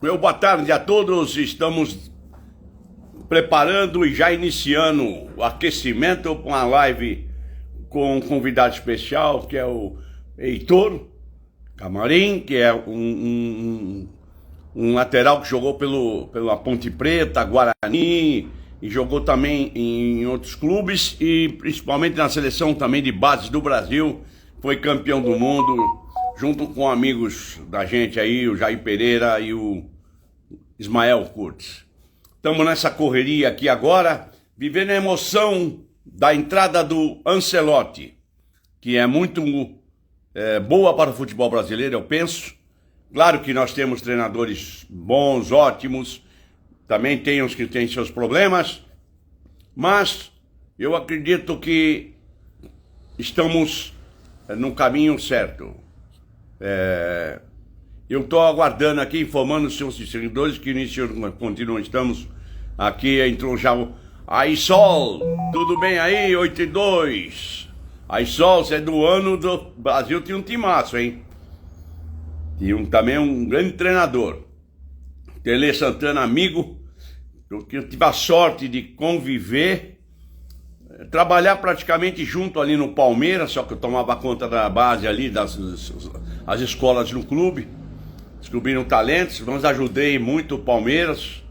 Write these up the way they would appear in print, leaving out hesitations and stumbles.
Meu boa tarde a todos. Estamos preparando e já iniciando o aquecimento para uma live com um convidado especial, que é o Heitor Camarim, que é um lateral que jogou pela Ponte Preta, Guarani, e jogou também em outros clubes e principalmente na seleção também de bases do Brasil. Foi campeão do mundo, junto com amigos da gente aí, o Jair Pereira e o Ismael Curtis. Estamos nessa correria aqui agora, vivendo a emoção da entrada do Ancelotti, que é muito boa para o futebol brasileiro, eu penso. Claro que nós temos treinadores bons, ótimos, também tem os que têm seus problemas, mas eu acredito que estamos no caminho certo. Eu estou aguardando aqui, informando os seus seguidores que continuam, estamos aqui, entrou já o Aissol, tudo bem aí, 82? Aissol, você é do ano do Brasil, tinha um timaço, hein? E também um grande treinador, Tele Santana, amigo, que eu tive a sorte de conviver, trabalhar praticamente junto ali no Palmeiras, só que eu tomava conta da base ali, as escolas no clube, descobriram talentos, mas ajudei muito o Palmeiras,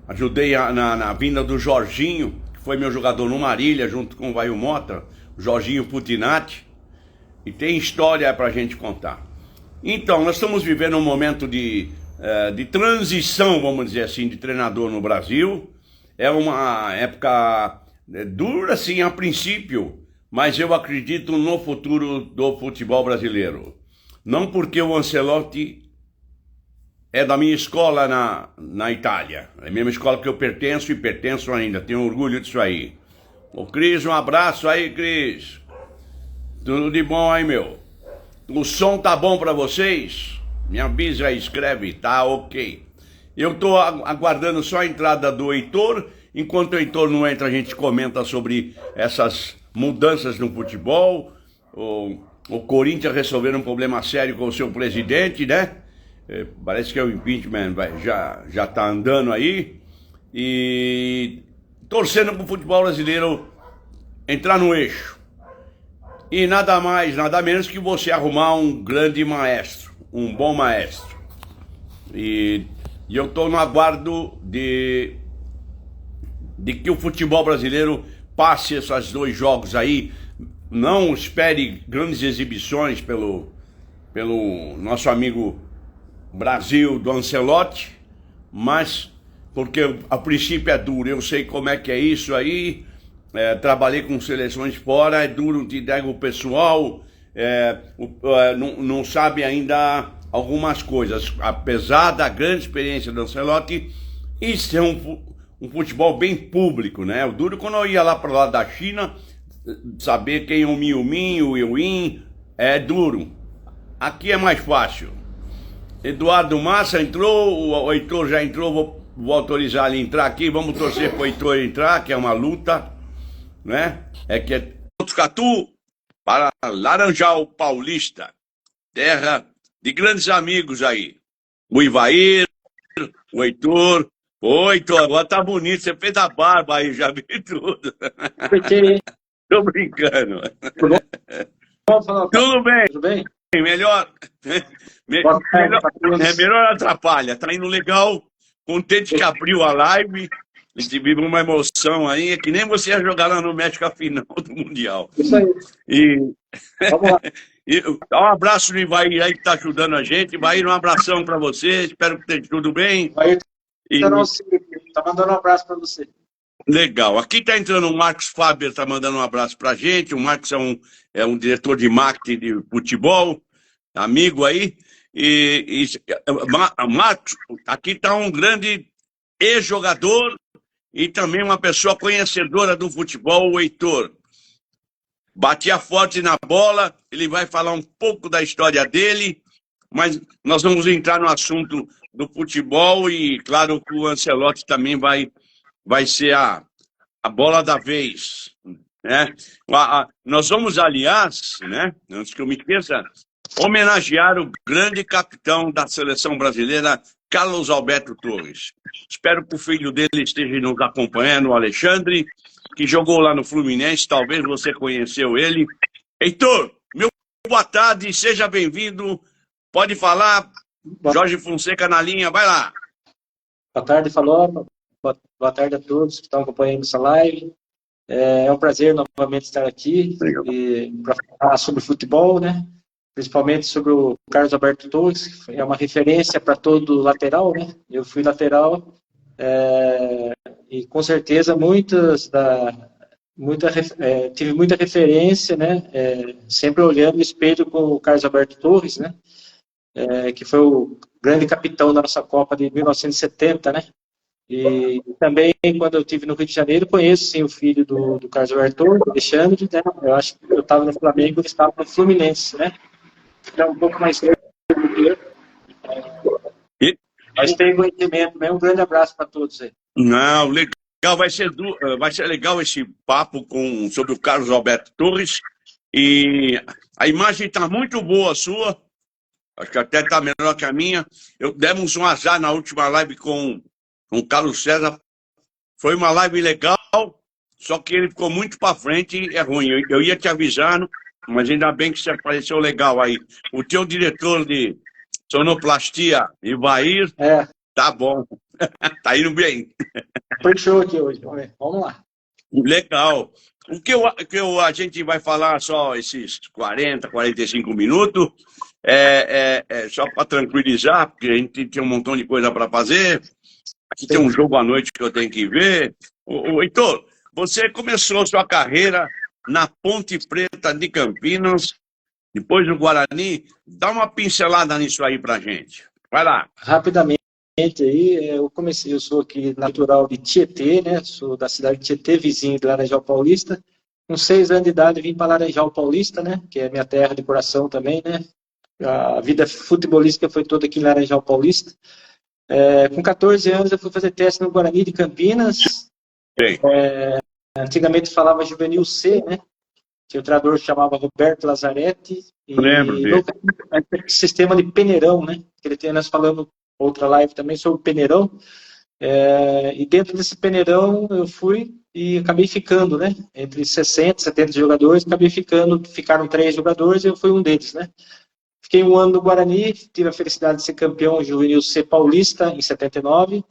ajudei na vinda do Jorginho, que foi meu jogador no Marília, junto com o Vaio Mota, o Jorginho Putinati, e tem história pra gente contar. Então, nós estamos vivendo um momento de transição, vamos dizer assim, de treinador no Brasil. É uma época dura, sim, a princípio, mas eu acredito no futuro do futebol brasileiro. Não porque o Ancelotti é da minha escola na Itália. É a mesma escola que eu pertenço e pertenço ainda, tenho orgulho disso aí. Ô Cris, um abraço aí, Cris. Tudo de bom aí, meu? O som tá bom pra vocês? Me avisa aí, escreve, tá ok. Eu tô aguardando só a entrada do Heitor. Enquanto o Heitor não entra, a gente comenta sobre essas mudanças no futebol. O Corinthians resolvendo um problema sério com o seu presidente, né? Parece que é o impeachment, já tá andando aí. E torcendo pro futebol brasileiro entrar no eixo. E nada mais, nada menos que você arrumar um grande maestro, um bom maestro. E eu estou no aguardo de que o futebol brasileiro passe esses dois jogos aí. Não espere grandes exibições pelo nosso amigo Brasil do Ancelotti, mas porque a princípio é duro, eu sei como é que é isso aí. Trabalhei com seleções fora, é duro, te entrega o pessoal, não sabe ainda algumas coisas, apesar da grande experiência do Ancelotti, isso é um futebol bem público, né? O duro quando eu ia lá para lá da China, saber quem é o Miu Min, o Iwin, é duro. Aqui é mais fácil. Eduardo Massa entrou, o Heitor já entrou, vou autorizar ele a entrar aqui, vamos torcer pro Heitor entrar, que é uma luta, né? Que é Botucatu para Laranjal Paulista, terra de grandes amigos aí. O Ivair, o Heitor. Oi, Heitor, agora tá bonito, você fez a barba aí, já vi tudo. Tô brincando. Tudo bem? Tudo bem? Melhor. Melhor atrapalha, tá indo legal, contente que abriu a live. A gente vive uma emoção aí, é que nem você ia jogar lá no México a final do Mundial. Isso aí. Vamos lá. Dá um abraço no Ivair aí que tá ajudando a gente. Ivair, um abração para você, espero que esteja tudo bem. Ivair tá mandando um abraço para você. Legal. Aqui tá entrando o Marcos Faber, tá mandando um abraço pra gente. O Marcos é um diretor de marketing de futebol, amigo aí. Marcos, aqui tá um grande ex-jogador e também uma pessoa conhecedora do futebol, o Heitor. Batia forte na bola, ele vai falar um pouco da história dele, mas nós vamos entrar no assunto do futebol e claro que o Ancelotti também vai ser a bola da vez, né? Nós vamos, aliás, né, antes que eu me esqueça, homenagear o grande capitão da seleção brasileira, Carlos Alberto Torres. Espero que o filho dele esteja nos acompanhando, o Alexandre, que jogou lá no Fluminense, talvez você conheceu ele. Heitor, meu boa tarde, seja bem-vindo. Pode falar, Jorge Fonseca na linha, vai lá. Boa tarde, Falou. Boa tarde a todos que estão acompanhando essa live. É um prazer novamente estar aqui para falar sobre futebol, né? Principalmente sobre o Carlos Alberto Torres, que é uma referência para todo lateral, né? Eu fui lateral e com certeza tive muita referência, né? Sempre olhando no espelho com o Carlos Alberto Torres, né? Que foi o grande capitão da nossa Copa de 1970, né? E também, quando eu estive no Rio de Janeiro, conheço sim o filho do Carlos Alberto, Alexandre, né? Eu acho que eu estava no Flamengo, ele estava no Fluminense, né? É um pouco mais velho do que eu. Mas tem conhecimento, né? Um grande abraço para todos aí. Não, legal, vai ser legal esse papo sobre o Carlos Alberto Torres. E a imagem está muito boa sua, acho que até está melhor que a minha. Demos um azar na última live com o Carlos César. Foi uma live legal, só que ele ficou muito para frente e é ruim. Eu ia te avisando, mas ainda bem que você apareceu legal aí. O teu diretor de sonoplastia, Ivair, tá bom. Tá indo bem. Foi show aqui hoje. Vamos lá. Legal. O que a gente vai falar só esses 40, 45 minutos, só para tranquilizar, porque a gente tem um montão de coisa para fazer. Aqui tem um jogo à noite que eu tenho que ver. Heitor, você começou sua carreira na Ponte Preta de Campinas, depois no Guarani. Dá uma pincelada nisso aí pra gente. Vai lá. Rapidamente aí, eu sou aqui natural de Tietê, né? Sou da cidade de Tietê, vizinho de Laranjal Paulista. Com 6 anos de idade vim para Laranjal Paulista, né? Que é minha terra de coração também, né? A vida futebolística foi toda aqui em Laranjal Paulista. Com 14 anos eu fui fazer teste no Guarani de Campinas. Antigamente falava Juvenil C, né? Tinha um treinador que chamava Roberto Lazzaretti. Lembro dele. Sistema de peneirão, né? Nós falamos outra live também sobre o peneirão. E dentro desse peneirão eu fui e acabei ficando, né? Entre 60 e 70 jogadores, ficaram 3 jogadores e eu fui um deles, né? Fiquei um ano no Guarani, tive a felicidade de ser campeão juvenil C paulista em 79.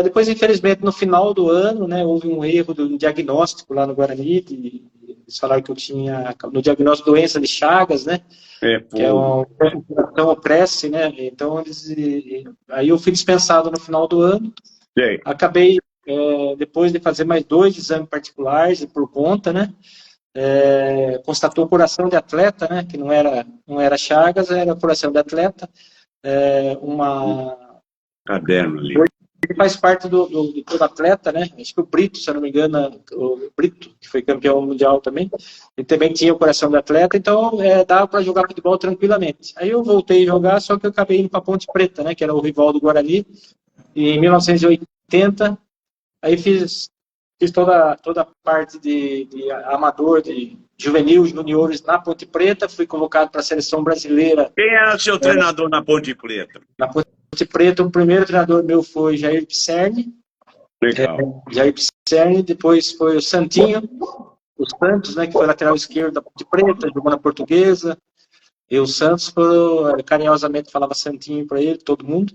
Depois, infelizmente, no final do ano, né, houve um erro do diagnóstico lá no Guarani. Eles falaram que eu tinha, no diagnóstico, doença de Chagas, né? Que é uma opresse, né? Então, aí eu fui dispensado no final do ano. Acabei, depois de fazer mais 2 exames particulares por conta, né? Constatou coração de atleta, né? Que não era Chagas, era coração de atleta. Caderno ali. Ele faz parte do todo atleta, né? Acho que o Brito, se eu não me engano, o Brito, que foi campeão mundial também, ele também tinha o coração de atleta, então dava para jogar futebol tranquilamente. Aí eu voltei a jogar, só que eu acabei indo para Ponte Preta, né? Que era o rival do Guarani, e em 1980, aí fiz toda a parte de amador, de juvenil, juniores na Ponte Preta, fui convocado para a seleção brasileira. Quem era seu treinador na Ponte Preta? Na Ponte Preta, o primeiro treinador meu foi Jair Pisserni. Legal. Jair Pisserni, depois foi o Santinho, o Santos, né, que foi lateral esquerdo da Ponte Preta, jogou na Portuguesa. E o Santos, carinhosamente falava Santinho para ele, todo mundo.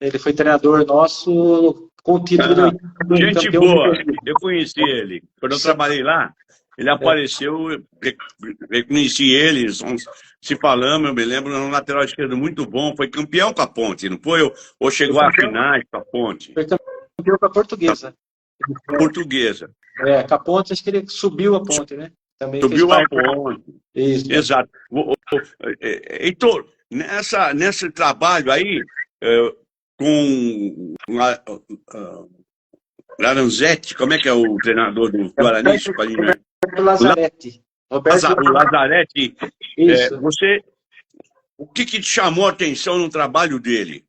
Ele foi treinador nosso com o título de gente boa, eu conheci ele. Quando eu trabalhei lá, ele apareceu, eu conheci ele, se falamos, eu me lembro, um lateral esquerdo muito bom, foi campeão com a Ponte, não foi? Ou chegou a finais com a Ponte? Foi campeão com a Portuguesa. Portuguesa. Com a Ponte, acho que ele subiu a Ponte, né? Também subiu a Ponte. Isso. Exato. Heitor, nesse trabalho aí, com Laranzetti, como é que é o treinador do Guarani? Roberto Lazzaretti. Lazzaretti. Isso. O que te chamou a atenção no trabalho dele?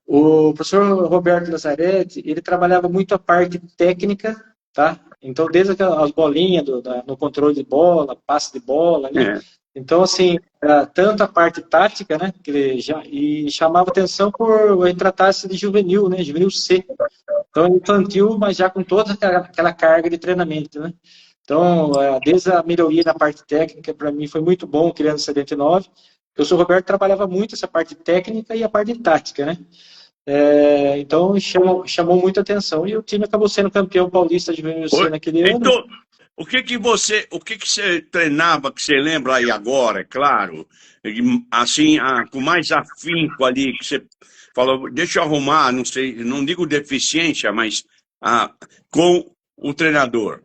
O professor Roberto Lazzaretti, ele trabalhava muito a parte técnica, tá? Então, desde as bolinhas no controle de bola, passe de bola, né? Então, assim, tanto a parte tática, né, que ele já, e chamava atenção por ele tratar-se de juvenil, né, juvenil C. Então, é infantil, mas já com toda aquela carga de treinamento, né. Então, desde a melhoria na parte técnica, para mim foi muito bom criando 79, porque o Sr. Roberto trabalhava muito essa parte técnica e a parte tática, né. Então, chamou muita atenção. E o time acabou sendo campeão paulista de juvenil C naquele ano. Então, o que que você treinava, que você lembra aí agora, é claro, assim, com mais afinco ali, que você falou, deixa eu arrumar, não sei, não digo deficiência, mas com o treinador.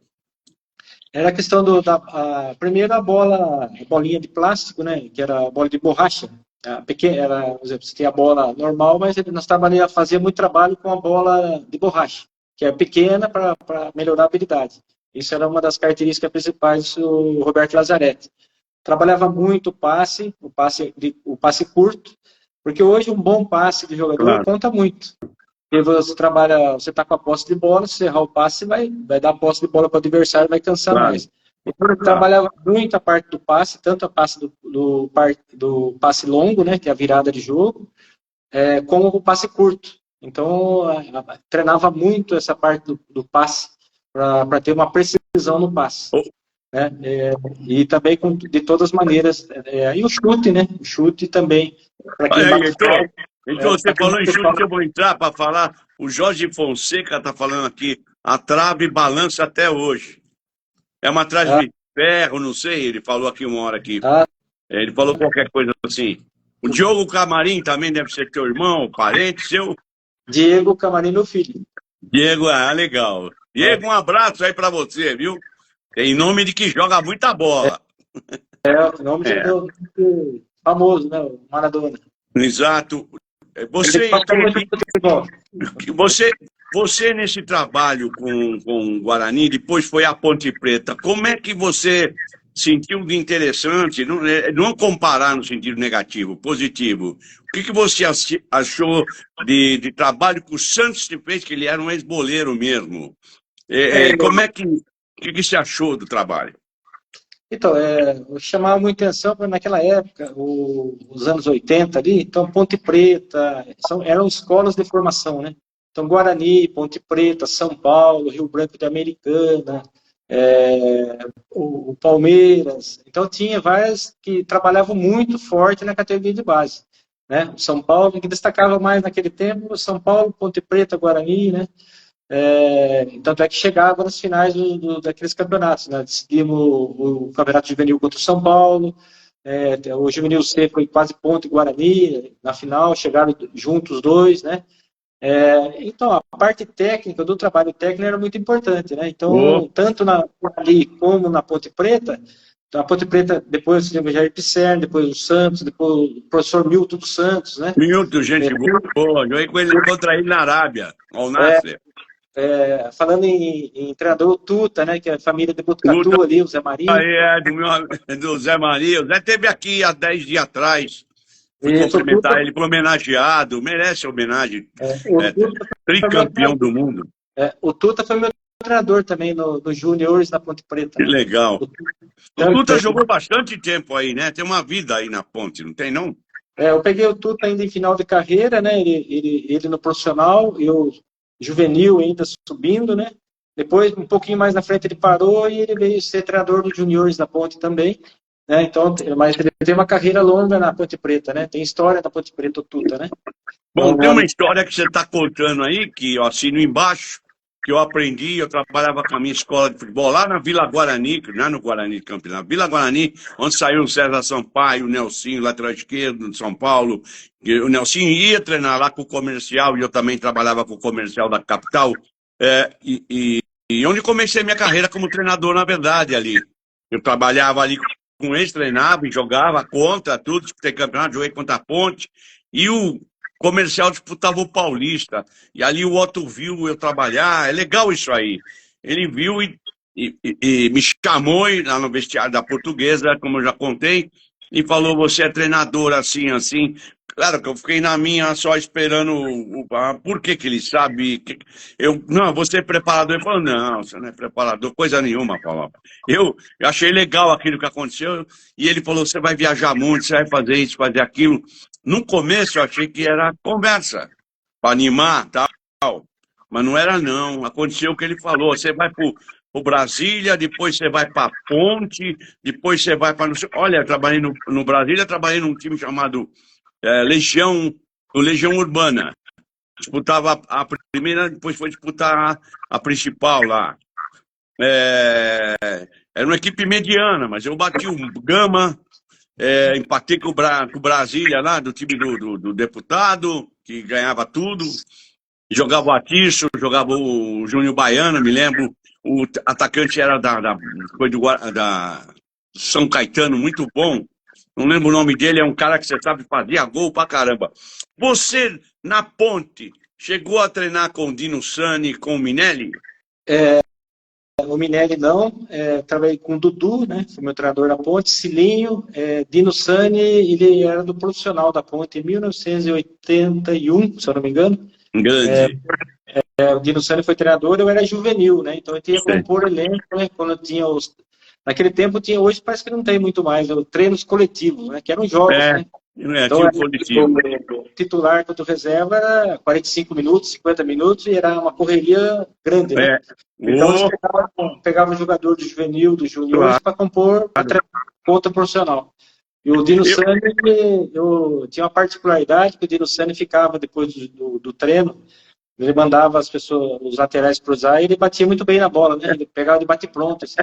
Era a questão primeiro a bolinha de plástico, né, que era a bola de borracha. Pequena, por exemplo, você tem a bola normal, mas nós trabalhamos, fazia muito trabalho com a bola de borracha, que é pequena para melhorar a habilidade. Isso era uma das características principais do Roberto Lazzaretti. Trabalhava muito o passe curto, porque hoje um bom passe de jogador conta muito. Porque você está com a posse de bola, se errar o passe, vai dar a posse de bola para o adversário, vai cansar mais. Então, ele trabalhava muito a parte do passe, tanto a parte do passe longo, né, que é a virada de jogo, como o passe curto. Então, treinava muito essa parte do passe, para ter uma precisão no passe. Né? E também de todas as maneiras. E o chute, né? O chute também. Então, você falou em chute, eu vou entrar para falar. O Jorge Fonseca está falando aqui, a trave balança até hoje. É uma trave de ferro, não sei, ele falou aqui uma hora aqui. Ele falou qualquer coisa assim. O Diogo Camarim também deve ser teu irmão, parente seu? Diego Camarim, meu filho. Diego, legal. Diego, um abraço aí para você, viu? Em nome de que joga muita bola. O nome do famoso, né? O Maradona. Exato. Você nesse trabalho com o Guarani, depois foi a Ponte Preta. Como é que você sentiu de interessante, não comparar no sentido negativo, positivo? O que você achou de trabalho que o Santos te fez, que ele era um ex-boleiro mesmo? Como é que você achou do trabalho? Então, chamava muita atenção naquela época, os anos 80 ali, então Ponte Preta, eram escolas de formação, né? Então, Guarani, Ponte Preta, São Paulo, Rio Branco de Americana, o Palmeiras. Então, tinha várias que trabalhavam muito forte na categoria de base. Né? O São Paulo, que destacava mais naquele tempo, São Paulo, Ponte Preta, Guarani, né? Tanto é que chegava nas finais daqueles campeonatos, né? Decidimos o Campeonato Juvenil contra o São Paulo, o Juvenil C foi quase Ponte e Guarani, na final, chegaram juntos os dois, né? Então, a parte técnica do trabalho técnico era muito importante, né? Então, tanto na Guarani como na Ponte Preta, a Ponte Preta, depois tivemos o Jair Pisserni, depois o Santos, depois o professor Milton dos Santos, né? Milton, gente boa, joguei com ele contra ele na Arábia, ao Nasser. Falando em treinador, o Tuta, né, que é a família de Botucatu ali, o Zé Maria. Do Zé Maria. O Zé esteve aqui há 10 dias atrás. Fui cumprimentar ele, foi homenageado, merece homenagem. Tricampeão do mundo. O Tuta foi meu treinador também no Juniors da Ponte Preta. Que legal. O Tuta jogou bastante tempo aí, né? Tem uma vida aí na Ponte, não tem não? Eu peguei o Tuta ainda em final de carreira, né? Ele no profissional, eu juvenil ainda subindo, né? Depois, um pouquinho mais na frente, ele parou e ele veio ser treinador dos juniores da Ponte também, né? Então, mas ele tem uma carreira longa na Ponte Preta, né? Tem história da Ponte Preta, o Tuta, né? Bom, tem uma história que você está contando aí, que eu assino embaixo, que eu aprendi, eu trabalhava com a minha escola de futebol lá na Vila Guarani, não é no Guarani de Campinas, na Vila Guarani, onde saiu o César Sampaio, o Nelsinho, lateral esquerdo de São Paulo. O Nelsinho ia treinar lá com o comercial, e eu também trabalhava com o comercial da capital, e onde comecei minha carreira como treinador, na verdade, ali. Eu trabalhava ali com eles, treinava e jogava contra tudo, disputei campeonato, joguei contra a Ponte, e o comercial disputava o Paulista, e ali o Otto viu eu trabalhar, é legal isso aí. Ele viu e me chamou lá no vestiário da Portuguesa, como eu já contei, e falou, você é treinador assim, assim. Claro que eu fiquei na minha só esperando por que que ele sabe. Não, você é preparador. Ele falou, não, você não é preparador, coisa nenhuma, Paulo. Eu achei legal aquilo que aconteceu. E ele falou, você vai viajar muito, você vai fazer isso, fazer aquilo. No começo eu achei que era conversa, para animar, tal. Mas não era não. Aconteceu o que ele falou. Você vai para o Brasília, depois você vai para Ponte, depois você vai para... Olha, eu trabalhei no Brasília, trabalhei num time chamado Legião Urbana. Disputava a primeira, depois foi disputar a principal lá. Era uma equipe mediana, mas eu bati o Gama, empatei com o Brasília lá, do time do deputado, que ganhava tudo. Jogava o Atiço, jogava o Júnior Baiano, me lembro. O atacante era da São Caetano, muito bom. Não lembro o nome dele, é um cara que você sabe fazia gol pra caramba. Você, na Ponte, chegou a treinar com o Dino Sani, com o Minelli? O Minelli não, trabalhei com o Dudu, né, foi meu treinador na Ponte, Cilinho, Dino Sani, ele era do profissional da Ponte em 1981, se eu não me engano. Grande. O Dino Sani foi treinador, eu era juvenil, né, então eu tinha que compor elenco, né, quando eu tinha naquele tempo tinha, hoje parece que não tem muito mais, treinos coletivos, né, que eram jogos, né. Então, tinha um coletivo. O titular contra o reserva era 45 minutos, 50 minutos, e era uma correria grande, né? Então, você pegava o jogador do juvenil, dos juniores, para compor contra o profissional. E o Dino Sani, eu tinha uma particularidade, que o Dino Sani ficava, depois do treino, ele mandava as pessoas, os laterais cruzar, e ele batia muito bem na bola, né? Ele pegava de bate-pronto. Assim.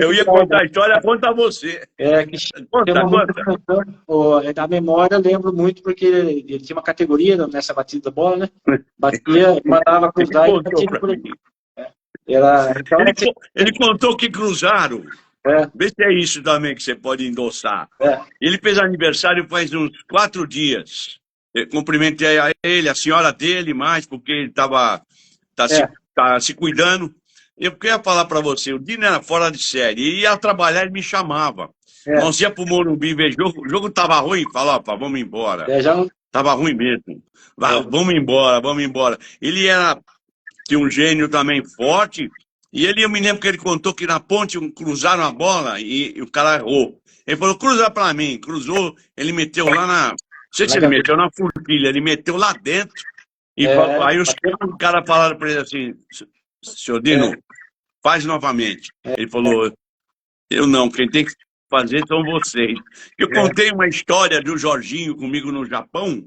Eu ia contar a história, conta você. Da memória, eu lembro muito, porque ele tinha uma categoria nessa batida da bola, né? Batia, mandava cruzar e batia por aqui. Ele contou que cruzaram. Vê se é isso também que você pode endossar. Ele fez aniversário faz uns 4 dias. Eu cumprimentei a ele, a senhora dele mais, porque ele tá se cuidando. Eu queria falar para você, o Dino era fora de série, ele ia trabalhar, ele me chamava. Nós ia pro Morumbi ver jogo, o jogo tava ruim, falava, vamos embora. Tava ruim mesmo. Vamos embora. Ele tinha um gênio também forte, e eu me lembro que ele contou que na Ponte cruzaram a bola e o cara errou. Ele falou, cruza para mim, cruzou, ele meteu lá na... Não sei se ele meteu na forquilha, ele meteu lá dentro. E aí os caras falaram para ele assim, senhor Dino, faz novamente. Ele falou, eu não, quem tem que fazer são vocês. Eu contei uma história do Jorginho comigo no Japão,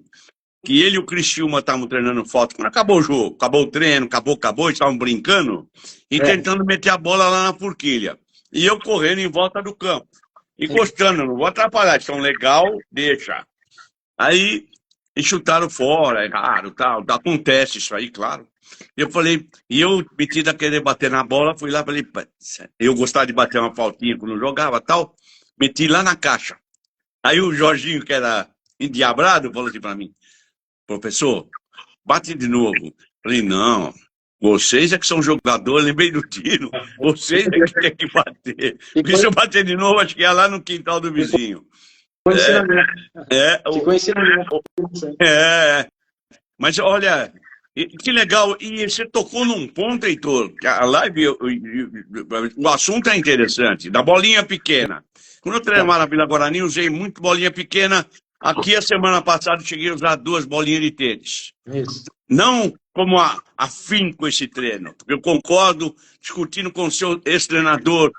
que ele e o Criciúma estavam treinando foto. Quando acabou o jogo, acabou o treino, acabou, eles estavam brincando e tentando meter a bola lá na forquilha. E eu correndo em volta do campo, encostando, não vou atrapalhar, estão legal, deixa. Aí, eles chutaram fora, é raro, tal, acontece isso aí, claro. Eu falei, e eu metido a querer bater na bola, fui lá, falei, eu gostava de bater uma faltinha quando jogava, tal, meti lá na caixa. Aí o Jorginho, que era endiabrado, falou assim pra mim, professor, bate de novo. Falei, não, vocês é que são jogadores, lembrei do tiro, vocês é que tem que bater. Porque se eu bater de novo, acho que ia lá no quintal do vizinho. Mas olha, que legal. E você tocou num ponto, Heitor, que a live, o assunto é interessante, da bolinha pequena. Quando eu treinava na Vila Guarani, usei muito bolinha pequena. Aqui, a semana passada, cheguei a usar 2 bolinhas de tênis. Não como afinco esse treino, porque eu concordo, discutindo com o seu ex-treinador,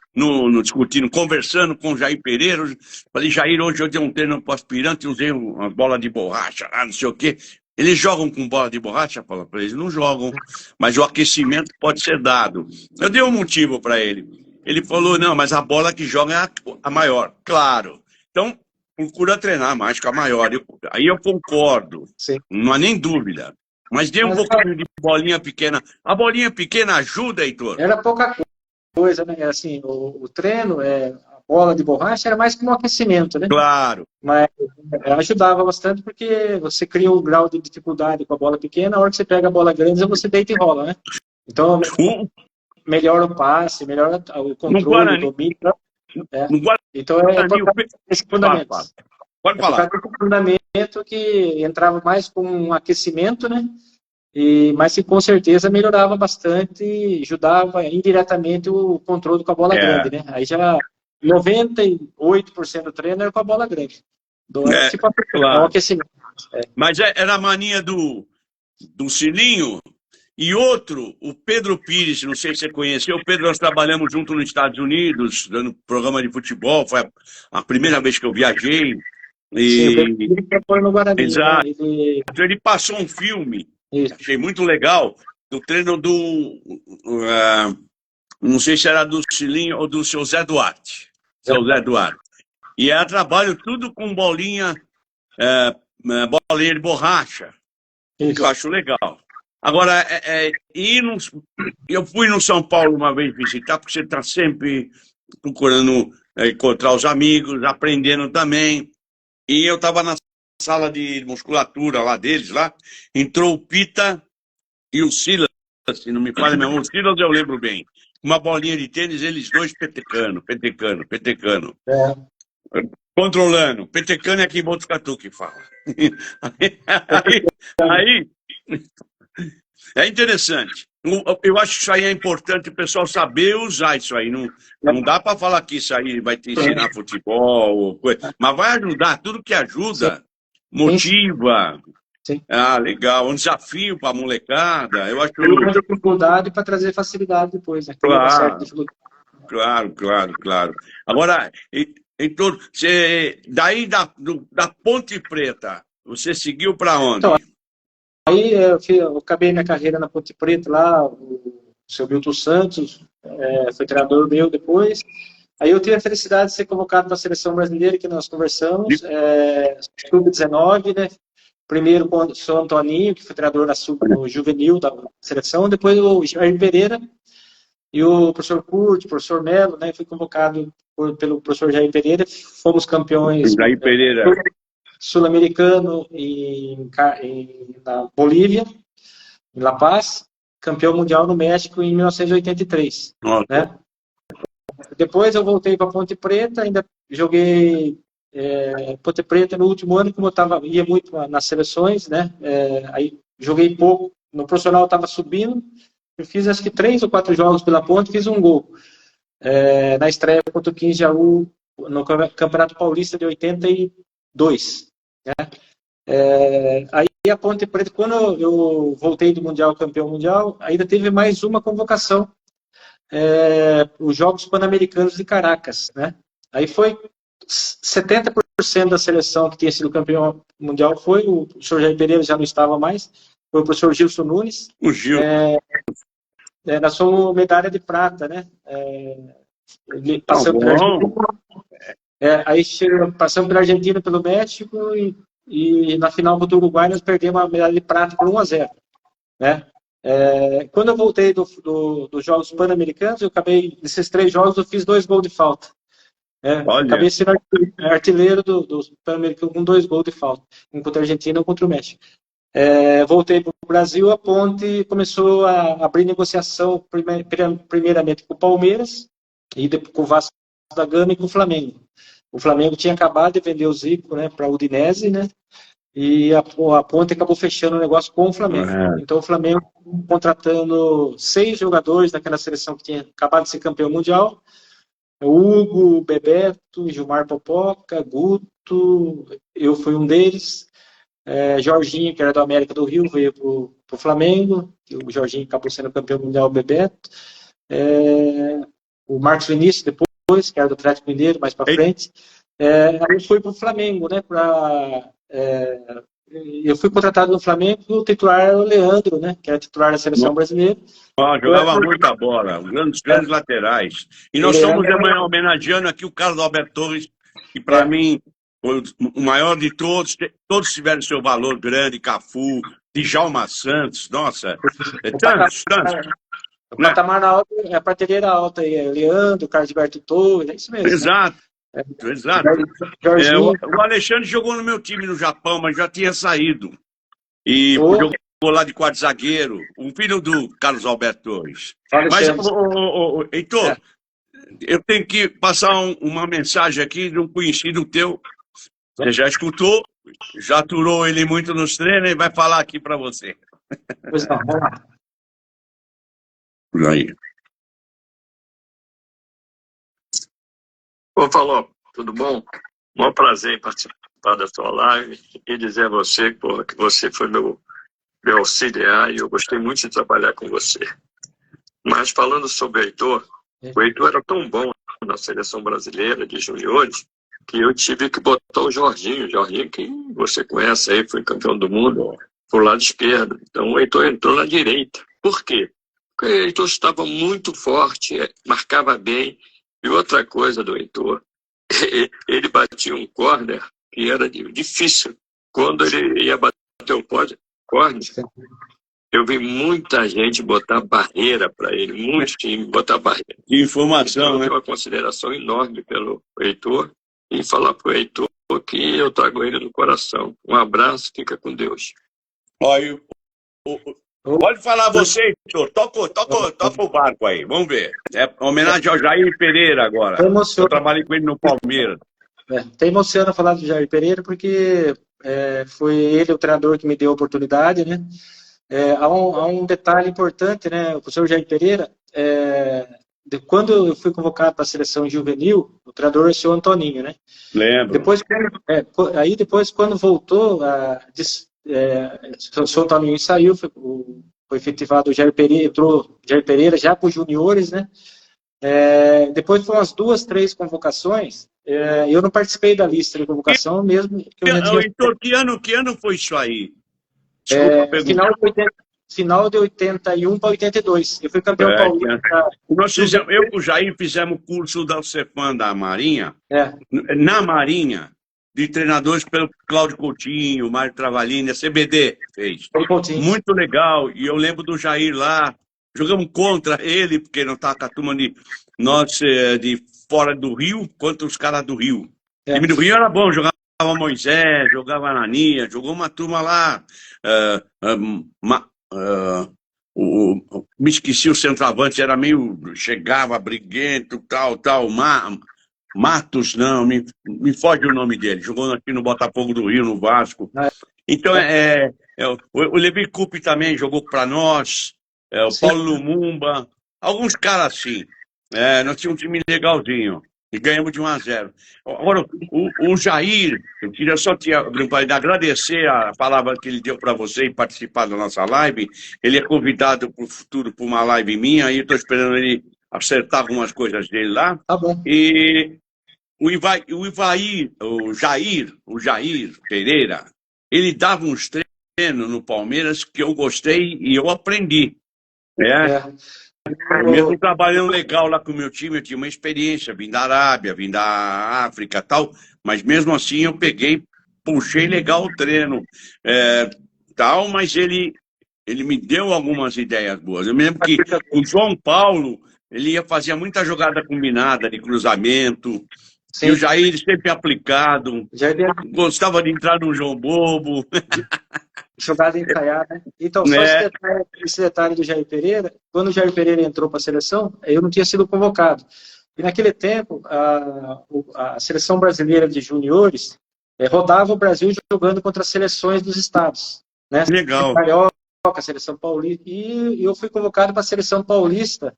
discutindo, conversando com o Jair Pereira. Falei, Jair, hoje eu dei um treino para aspirante e usei uma bola de borracha, não sei o quê. Eles jogam com bola de borracha? Fala para eles, não jogam, mas o aquecimento pode ser dado. Eu dei um motivo para ele. Ele falou, não, mas a bola que joga é a maior. Claro. Então, procura treinar mais com a maior. Aí eu concordo, não há nem dúvida. Mas dê um pouquinho de bolinha pequena. A bolinha pequena ajuda, Heitor? Era pouca coisa, né? Assim, o treino, a bola de borracha era mais como um aquecimento, né? Claro. Mas ajudava bastante porque você cria um grau de dificuldade com a bola pequena, a hora que você pega a bola grande, você deita e rola, né? Então, melhora o passe, melhora o controle, o domínio. Então, esse fundamento. Pode É por falar. causa do fundamento que entrava mais com um aquecimento, né? Mas que com certeza melhorava bastante e ajudava indiretamente o controle com a bola É, grande, né? Aí já 98% do treino era com a bola grande. Era é, tipo um claro. aquecimento. Mas era a mania do Silinho. E outro, o Pedro Pires, não sei se você conheceu. O Pedro, nós trabalhamos junto nos Estados Unidos, dando programa de futebol. Foi a primeira vez que eu viajei. Sim, o Pedro E, Henrique foi no Guarani, né? exato. Ele passou um filme, Isso, achei muito legal, do treino não sei se era do Silinho ou do seu Zé Duarte. Seu Zé Duarte. E era trabalho tudo com é, bolinha de borracha, o que eu isso. acho legal. Agora, eu fui no São Paulo uma vez visitar, porque você está sempre procurando encontrar os amigos, aprendendo também. E eu estava na sala de musculatura lá deles, lá, entrou o Pita e o Silas, se não me falha a memória, o Silas eu lembro bem. Uma bolinha de tênis, eles dois petecando, petecando, petecando. É, Controlando. Petecano é aqui em Botucatu que fala. Aí, é interessante. Eu acho que isso aí é importante o pessoal saber usar isso aí. Não, não dá para falar que isso aí vai te ensinar futebol, mas vai ajudar. Tudo que sim, ajuda, sim, motiva. sim. Ah, legal. Um desafio para a molecada. Eu acho. Uma dificuldade para trazer facilidade depois, né? Cria uma certa Claro, dificuldade. claro, claro, claro. Agora, então, daí da Ponte Preta, você seguiu para Então, onde? aí eu acabei minha carreira na Ponte Preta lá, o seu Milton Santos foi treinador meu depois. Aí eu tive a felicidade de ser convocado para a seleção brasileira, que nós conversamos, sub-19, né? Primeiro com o seu Antoninho, que foi treinador no juvenil da seleção, depois o Jair Pereira e o professor Curti, o professor Melo, né? Fui convocado pelo professor Jair Pereira, fomos campeões Daí Pereira. sul-americano na Bolívia, em La Paz, campeão mundial no México em 1983, Nossa. né? Depois eu voltei para Ponte Preta, ainda joguei Ponte Preta no último ano, como ia muito nas seleções, né? Aí joguei pouco, no profissional estava subindo, eu fiz acho que 3 ou 4 jogos pela Ponte, fiz um gol. Na estreia contra o 15 de Jaú, no Campeonato Paulista de 82. Aí a Ponte Preta, quando eu voltei do Mundial, campeão mundial, ainda teve mais uma convocação, os Jogos Pan-Americanos de Caracas, né? Aí foi 70% da seleção que tinha sido campeão mundial foi o professor Jair Pereira, já não estava mais, foi o professor Gilson Nunes. O Gil. Nós fomos medalha de prata, né? Passamos pela Argentina, aí passamos pela Argentina, pelo México e na final contra o Uruguai nós perdemos a medalha de prata por 1-0, né? Quando eu voltei dos Jogos Pan-Americanos, eu acabei, nesses 3 jogos, eu fiz 2 gols de falta. Acabei sendo artilheiro do Pan-Americano com 2 gols de falta, um contra a Argentina e um contra o México. Voltei para o Brasil, a Ponte começou a abrir negociação primeiramente com o Palmeiras, e depois com o Vasco da Gama e com o Flamengo. O Flamengo tinha acabado de vender o Zico, né, para a Udinese, né? E a Ponte acabou fechando o negócio com o Flamengo. Então o Flamengo contratando 6 jogadores daquela seleção que tinha acabado de ser campeão mundial: Hugo, Bebeto, Gilmar Popoca, Guto, eu fui um deles. Jorginho, que era do América do Rio, veio para o Flamengo. O Jorginho acabou sendo campeão mundial, o Bebeto. O Marcos Vinícius depois, que era do Atlético Mineiro, mais para frente. Aí fui para o Flamengo, né? Eu fui contratado no Flamengo, o titular era o Leandro, né? Que era titular da seleção brasileira. Jogava muita bola, grandes laterais. E nós estamos homenageando aqui o Carlos Alberto Torres, que para mim foi o maior de todos. Todos tiveram seu valor grande, Cafu, Djalma Santos, nossa, tantos. O patamar alto, a prateleira alta aí, Leandro, Carlos Alberto Torres, é isso mesmo. Exato. Né? Exato. O Alexandre jogou no meu time no Japão, mas já tinha saído. E jogou lá de quarto zagueiro, um filho do Carlos Alberto Torres. Mas, Heitor, eu tenho que passar uma mensagem aqui de um conhecido teu, Você já escutou, já aturou ele muito nos treinos e vai falar aqui para você. Pois não, vamos lá. Aí. Ô, Falou, tudo bom? Um prazer em participar da sua live e dizer a você, porra, que você foi meu auxiliar e eu gostei muito de trabalhar com você. Mas falando sobre o Heitor era tão bom na seleção brasileira de juniores que eu tive que botar o Jorginho que você conhece aí, foi campeão do mundo, pro lado esquerdo. Então o Heitor entrou na direita. Por quê? Porque o Heitor estava muito forte, marcava bem. E outra coisa do Heitor, ele batia um córner que era difícil. Quando ele ia bater o córner, eu vi muita gente botar barreira para ele, muitos times botar barreira. Que informação, então, eu né? tenho uma consideração enorme pelo Heitor e falar para o Heitor que eu trago ele no coração. Um abraço, fica com Deus. Olha, pode falar você, Heitor. Toca o barco aí, vamos ver. É homenagem ao Jair Pereira agora. Eu trabalhei com ele no Palmeiras. Até emociona falar do Jair Pereira, porque foi ele o treinador que me deu a oportunidade, né? Há um detalhe importante, né? O professor Jair Pereira, quando eu fui convocado para a seleção juvenil, o treinador é o senhor Antoninho, né? Lembro. Depois, quando voltou, o senhor Antoninho saiu, foi efetivado o Jair Pereira, entrou o Jair Pereira já para os juniores, né? Depois foram umas 2, 3 convocações. Eu não participei da lista de convocação, mesmo que eu já tinha... Heitor, que ano foi isso aí? Final de 81 para 82. Eu fui campeão paulista. Eu e o Jair fizemos curso da Cefam da Marinha, na Marinha, de treinadores pelo Cláudio Coutinho, Mário Travalini, a CBD fez. Muito legal. E eu lembro do Jair lá. Jogamos contra ele, porque não estava com a turma de fora do Rio, contra os caras do Rio. O time do Rio era bom, jogava Moisés, jogava Anania, jogou uma turma lá. Me esqueci o centroavante, era meio. Chegava briguento, tal. Matos, não, me foge o nome dele. Jogou aqui no Botafogo do Rio, no Vasco. Então, o Levi Coupe também jogou para nós. O Paulo Lumumba, alguns caras assim. Nós tínhamos um time legalzinho e ganhamos de 1-0. Agora, o Jair, eu queria só agradecer a palavra que ele deu para você e participar da nossa live. Ele é convidado para o futuro para uma live minha e eu estou esperando ele acertar algumas coisas dele lá. Tá bom. E o Jair Pereira, ele dava uns treinos no Palmeiras que eu gostei e eu aprendi. Mesmo trabalhando legal lá com o meu time, eu tinha uma experiência, vim da Arábia, vim da África tal, mas mesmo assim eu puxei legal o treino, mas ele me deu algumas ideias boas. Eu me lembro que o João Paulo, ele fazia muita jogada combinada de cruzamento, e o Jair sempre aplicado, gostava de entrar no João Bobo. Jogada ensaiada, né? Então, só esse detalhe do Jair Pereira, quando o Jair Pereira entrou para a seleção, eu não tinha sido convocado. E naquele tempo, a seleção brasileira de juniores rodava o Brasil jogando contra as seleções dos estados. Né? Legal. Carioca, seleção paulista. E eu fui convocado para a seleção paulista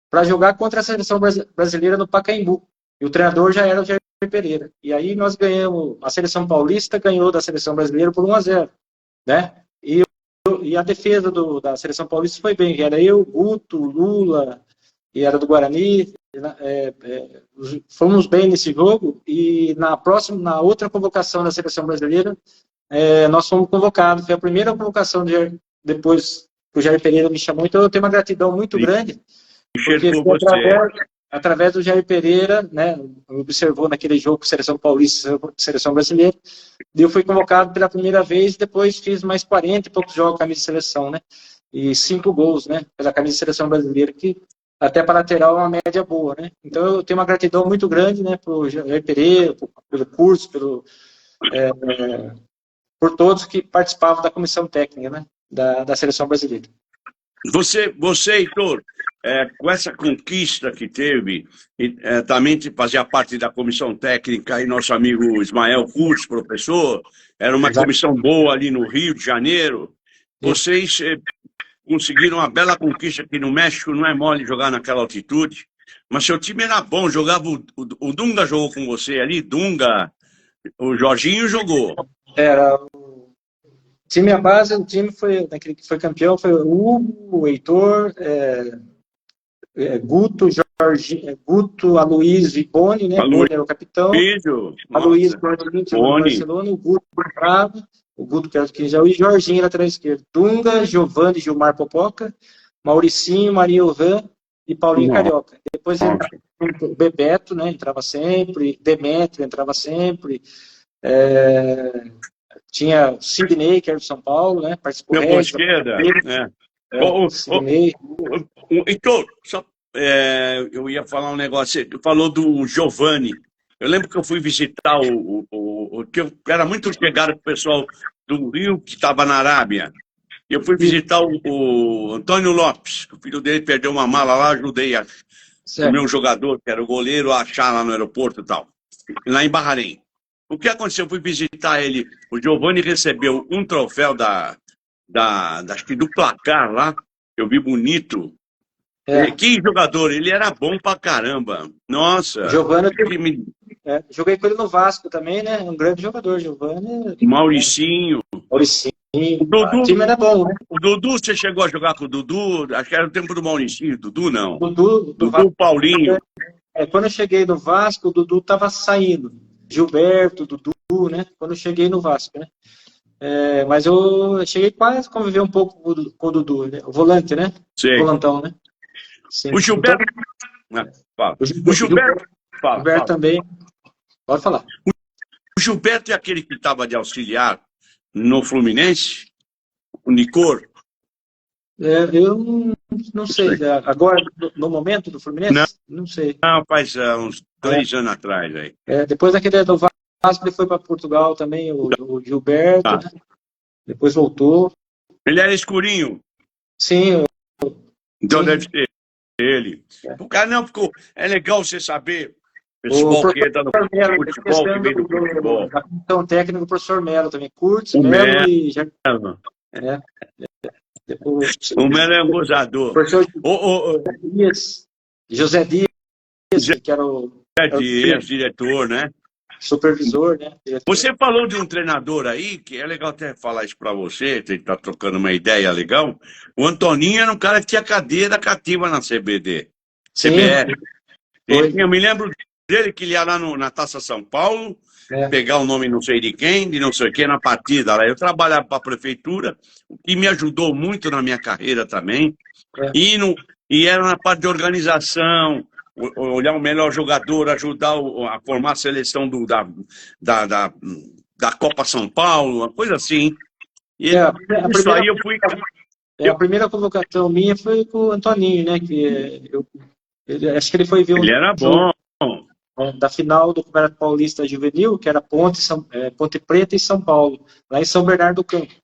para jogar contra a seleção brasileira no Pacaembu. E o treinador já era o Jair Pereira. E aí nós ganhamos, a seleção paulista ganhou da seleção brasileira por 1-0. Né? E a defesa da seleção paulista foi bem, era eu, Guto, Lula, e era do Guarani, fomos bem nesse jogo, e na outra convocação da seleção brasileira, nós fomos convocados, foi a primeira convocação depois que o Jair Pereira me chamou, então eu tenho uma gratidão muito grande, porque através do Jair Pereira, né, observou naquele jogo com Seleção Paulista e Seleção Brasileira, e eu fui convocado pela primeira vez, depois fiz mais 40 e poucos jogos com a camisa de seleção, né, e 5 gols, né, pela camisa de seleção brasileira, que até para lateral é uma média boa, né, então eu tenho uma gratidão muito grande, né, pro Jair Pereira, pelo curso, por todos que participavam da comissão técnica, né, da seleção brasileira. Heitor, com essa conquista que teve, também fazia parte da comissão técnica e nosso amigo Ismael Kurz, professor, era uma comissão boa ali no Rio de Janeiro. Vocês conseguiram uma bela conquista aqui no México, não é mole jogar naquela altitude, mas seu time era bom, jogava o Dunga jogou com você ali, Dunga, o Jorginho jogou. Era time, a base do time foi, naquele que foi campeão, foi o Hugo, o Heitor, Guto, Jorginho, Guto, Aloysio e Boni, né? Boni era o capitão. Aloysio, Boni, Barcelona, o Guto entrava, o Guto que já o Jorginho lateral esquerdo. Dunga, Giovanni, Gilmar Popoca, Mauricinho, Marinho Ran e Paulinho Carioca. Depois entrava o Bebeto, né? Entrava sempre, Demetrio entrava sempre. Tinha o Sidney, que era do São Paulo, né? Participou da esquerda. Então, eu ia falar um negócio. Você falou do Giovanni. Eu lembro que eu fui visitar que eu era muito chegado com o pessoal do Rio, que estava na Arábia. Eu fui visitar o Antônio Lopes, o filho dele perdeu uma mala lá, ajudei o meu jogador, que era o goleiro, a achar lá no aeroporto e tal, lá em Bahrein. O que aconteceu? Eu fui visitar ele. O Giovanni recebeu um troféu acho que do Placar lá. Eu vi bonito. Que jogador, ele era bom pra caramba. Nossa. Giovanni, joguei com ele no Vasco também, né? Um grande jogador, Giovanni. Mauricinho. O Dudu, o time era bom, né? O Dudu, você chegou a jogar com o Dudu? Acho que era o tempo do Mauricinho. Dudu não. Dudu Paulinho. Quando eu cheguei no Vasco, o Dudu estava saindo. Gilberto, Dudu, né? Quando eu cheguei no Vasco, né? Mas eu cheguei quase a conviver um pouco com o Dudu, né? O volante, né? Sim. O volantão, né? Sim. O Gilberto... O Gilberto também. Pode falar. O Gilberto é aquele que estava de auxiliar no Fluminense? O Nicor? Eu não sei. Agora, no momento do Fluminense? Não sei. Não, faz uns 3 anos atrás. Aí. Depois daquele do Vasco, ele foi para Portugal também, o Gilberto. Né? Depois voltou. Ele era escurinho? Sim. Então deve ser ele. O cara não ficou. É legal você saber. Pessoal que entra no futebol, que vem do futebol. A comissão técnica do professor Melo também. Curtis, Melo e... O Melo é um gozador. José Dias, que era o diretor, né? Supervisor, né? Você falou de um treinador aí, que é legal até falar isso para você, tentar trocando uma ideia legal. O Antoninho era um cara que tinha cadeira cativa na CBD. CBR. Eu me lembro dele que ele ia lá na Taça São Paulo, pegar o nome não sei de quem, de não sei o que, na partida lá. Eu trabalhava para a prefeitura, o que me ajudou muito na minha carreira também. E era na parte de organização, olhar o melhor jogador, ajudar a formar a seleção da Copa São Paulo, uma coisa assim. E isso aí eu fui... A primeira convocação minha foi com o Antoninho, né? Acho que ele foi ver Ele era bom. Da final do Campeonato Paulista Juvenil, que era Ponte Preta e São Paulo, lá em São Bernardo do Campo.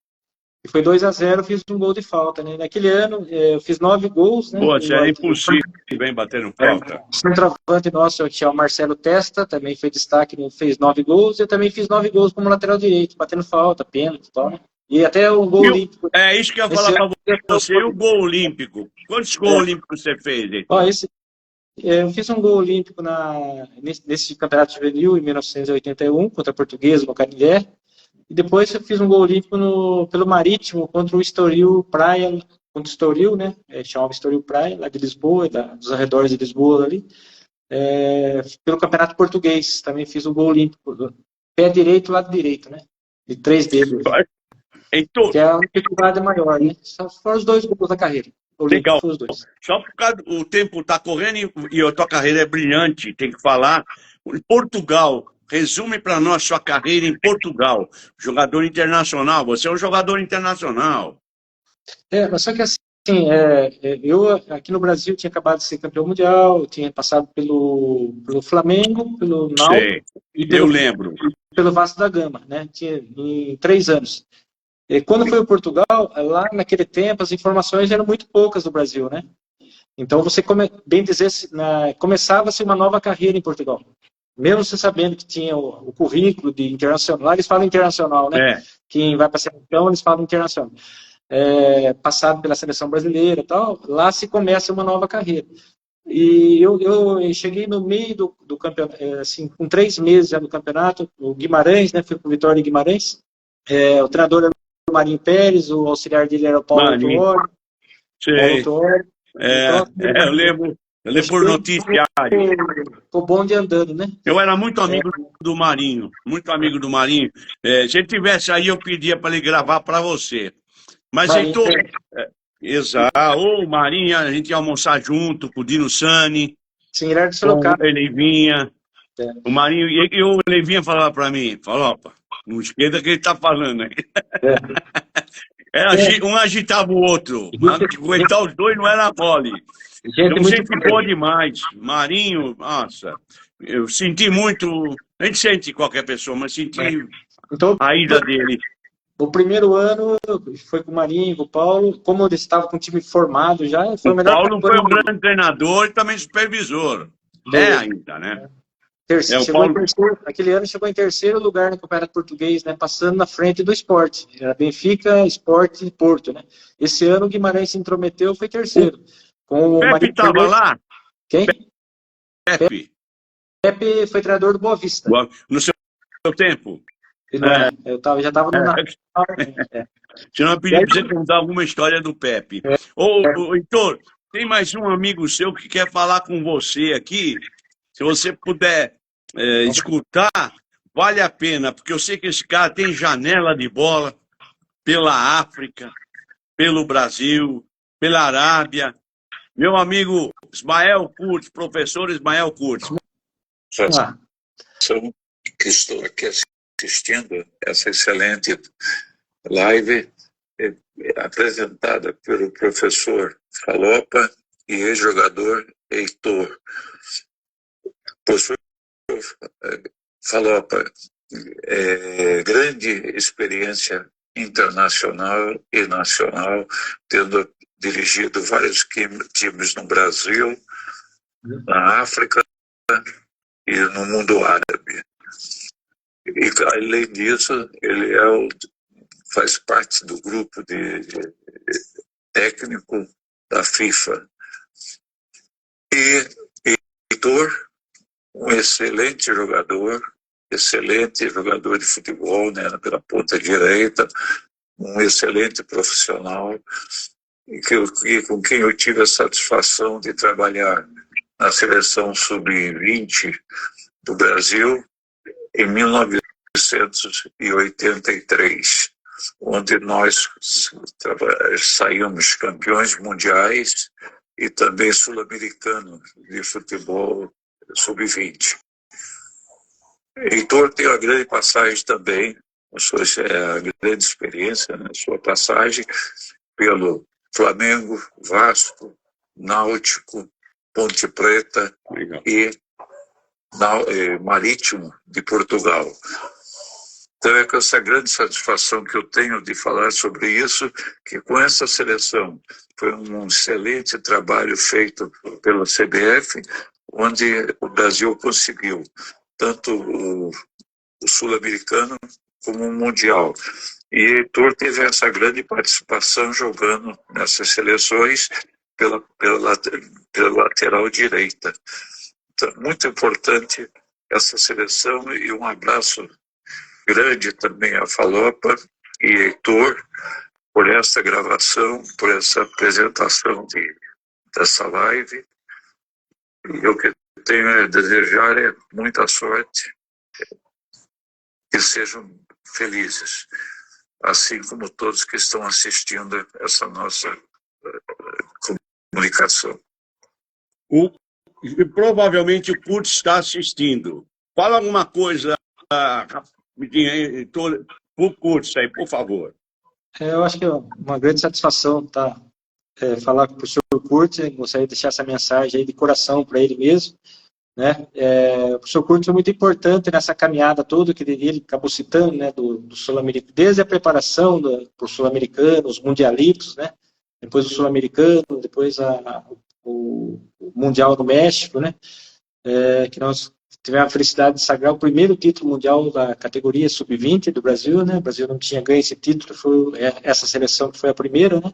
E foi 2-0, eu fiz um gol de falta, né? Naquele ano, eu fiz 9 gols, né? Poxa, é impossível bem bater no falta. O centroavante nosso tinha o Marcelo Testa, também foi destaque, fez 9 gols, e eu também fiz 9 gols como lateral direito, batendo falta, pênalti e tal, né? E até o gol olímpico. É isso que eu ia falar para você, o gol olímpico. Quantos gols olímpicos você fez, Heitor? Eu fiz um gol olímpico nesse campeonato juvenil em 1981, contra a Portuguesa, no Canindé. E depois eu fiz um gol olímpico pelo Marítimo, contra o Estoril Praia, contra o Estoril, né? Chamava Estoril Praia, lá de Lisboa, dos arredores de Lisboa ali. Pelo Campeonato Português, também fiz um gol olímpico. Pé direito, lado direito, né? De 3 dedos. Que é uma dificuldade maior, né? Só foram os 2 gols da carreira. Legal. Só por causa do tempo está correndo e a tua carreira é brilhante, tem que falar. Portugal, resume para nós sua carreira em Portugal. Jogador internacional, você é um jogador internacional. Mas só que assim, eu aqui no Brasil tinha acabado de ser campeão mundial, tinha passado pelo Flamengo, pelo Náutico eu lembro. Pelo Vasco da Gama, né? Em 3 anos. E quando foi o Portugal, lá naquele tempo as informações eram muito poucas do Brasil, né? Então você, bem dizer, começava-se uma nova carreira em Portugal. Mesmo você sabendo que tinha o currículo de internacional, lá eles falam internacional, né? Quem vai para a seleção, eles falam internacional. Passado pela seleção brasileira e tal, lá se começa uma nova carreira. E eu cheguei no meio do campeonato, assim, com 3 meses já no campeonato, o Guimarães, né? Fui com o Vitória de Guimarães. O treinador era o Marinho Pérez, o auxiliar dele era o Paulo Autuori. Eu lembro por noticiário. Ficou bom de andando, né? Eu era muito amigo do Marinho, muito amigo do Marinho. Se ele tivesse aí, eu pedia para ele gravar para você. Mas então, exato, o Marinho, a gente ia almoçar junto com o Dino Sani. Sim, ele era de Sorocaba. Ele vinha. O Marinho, e o Leivinha falava para mim, opa, não esquenta que ele tá falando aí. Um agitava o outro, aguentar os dois não era mole. Eu sempre boa demais. Marinho, nossa, eu senti muito, a gente sente qualquer pessoa, mas senti a ida dele. O primeiro ano foi com o Marinho, com o Paulo, como ele estava com o time formado já, foi o melhor. O Paulo foi um grande treinador e também supervisor. Ainda, né? Aquele ano chegou em 3º lugar no Campeonato Português, né, passando na frente do Sport. Era Benfica, Sport e Porto, né? Esse ano o Guimarães se intrometeu, foi 3º. Com o Pepe estava lá? Quem? Pepe foi treinador do Boa Vista. No seu tempo? Eu já estava no Senão eu pedi para você contar alguma história do Pepe. Heitor, tem mais um amigo seu que quer falar com você aqui. Se você puder escutar, vale a pena, porque eu sei que esse cara tem janela de bola pela África, pelo Brasil, pela Arábia. Meu amigo Ismael Curtis, professor Ismael Curtis. Que estou aqui assistindo essa excelente live apresentada pelo professor Falopa e ex-jogador Heitor. Professor Falopa, grande experiência internacional e nacional, tendo dirigido vários times no Brasil, na África e no mundo árabe. E, além disso, ele faz parte do grupo de técnico da FIFA. E Heitor, um excelente jogador de futebol, né, pela ponta direita, um excelente profissional, e com quem eu tive a satisfação de trabalhar na seleção sub-20 do Brasil em 1983, onde nós saímos campeões mundiais e também sul-americano de futebol sub-20. Heitor tem uma grande passagem também, a grande experiência na sua passagem pelo Flamengo, Vasco, Náutico, Ponte Preta e Marítimo de Portugal. Então é com essa grande satisfação que eu tenho de falar sobre isso, que com essa seleção foi um excelente trabalho feito pela CBF, onde o Brasil conseguiu tanto o sul-americano como o mundial. E Heitor teve essa grande participação jogando nessas seleções pela lateral direita. Então, muito importante essa seleção, e um abraço grande também a Falopa e Heitor por essa gravação, por essa apresentação dessa live. E eu que tenho a desejar muita sorte, que sejam felizes, assim como todos que estão assistindo essa nossa comunicação. Provavelmente o Curtis está assistindo. Fala alguma coisa rapidinho para o Curtis aí, por favor. Eu acho que é uma grande satisfação falar com o professor Curtis. Gostaria de deixar essa mensagem aí de coração para ele mesmo, né? O professor Curtis foi muito importante nessa caminhada toda, que ele acabou citando, né, do Sul-Americano, desde a preparação para os Sul-Americanos, os Mundialitos, né? Depois o Sul-Americano, depois o Mundial do México, né? Que nós tivemos a felicidade de sagrar o primeiro título mundial da categoria Sub-20 do Brasil, né? O Brasil não tinha ganho esse título, foi essa seleção que foi a primeira, né?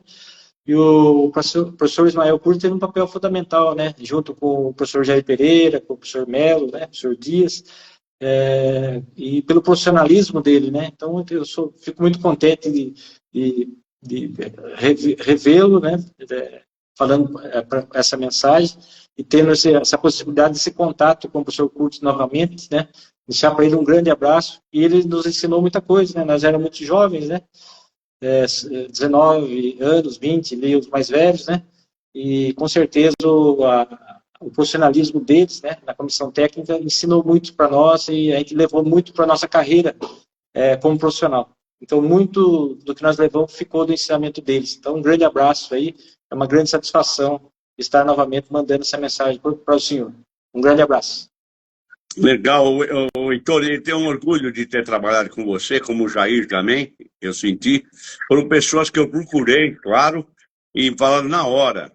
E o professor Ismael Curtis teve um papel fundamental, né? Junto com o professor Jair Pereira, com o professor Melo, né? O professor Dias, e pelo profissionalismo dele, né? Então fico muito contente de revê-lo, né? Falando essa mensagem e tendo essa possibilidade desse contato com o professor Curtis novamente, né? Deixar para ele um grande abraço. E ele nos ensinou muita coisa, né? Nós éramos muito jovens, né? 19 anos, 20, ali os mais velhos, né? E com certeza o profissionalismo deles, né, na comissão técnica, ensinou muito para nós e a gente levou muito para a nossa carreira como profissional. Então, muito do que nós levamos ficou do ensinamento deles. Então, um grande abraço aí, é uma grande satisfação estar novamente mandando essa mensagem para o senhor. Um grande abraço. Legal, Heitor, eu tenho um orgulho de ter trabalhado com você, como o Jair também, eu senti. Foram pessoas que eu procurei, claro, e falaram na hora,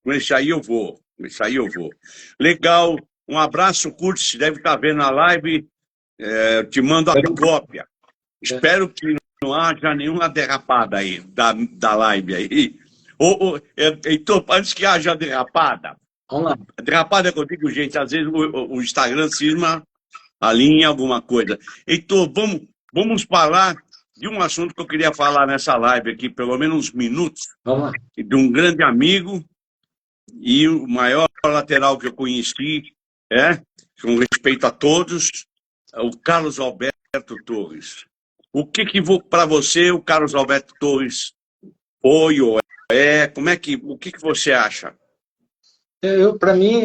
com esse aí eu vou, esse aí eu vou. Legal, um abraço, Curtis, deve estar vendo a live, te mando a cópia. Espero que não haja nenhuma derrapada aí, da live aí. Heitor, antes que haja derrapada, Vamos lá. derrapada que eu digo, gente, às vezes o Instagram cisma a linha, alguma coisa. Heitor, vamos falar de um assunto que eu queria falar nessa live aqui, pelo menos uns minutos, Vamos lá. de um grande amigo e o maior lateral que eu conheci, com respeito a todos, o Carlos Alberto Torres. O que para você o Carlos Alberto Torres foi ou o que você acha? Para mim,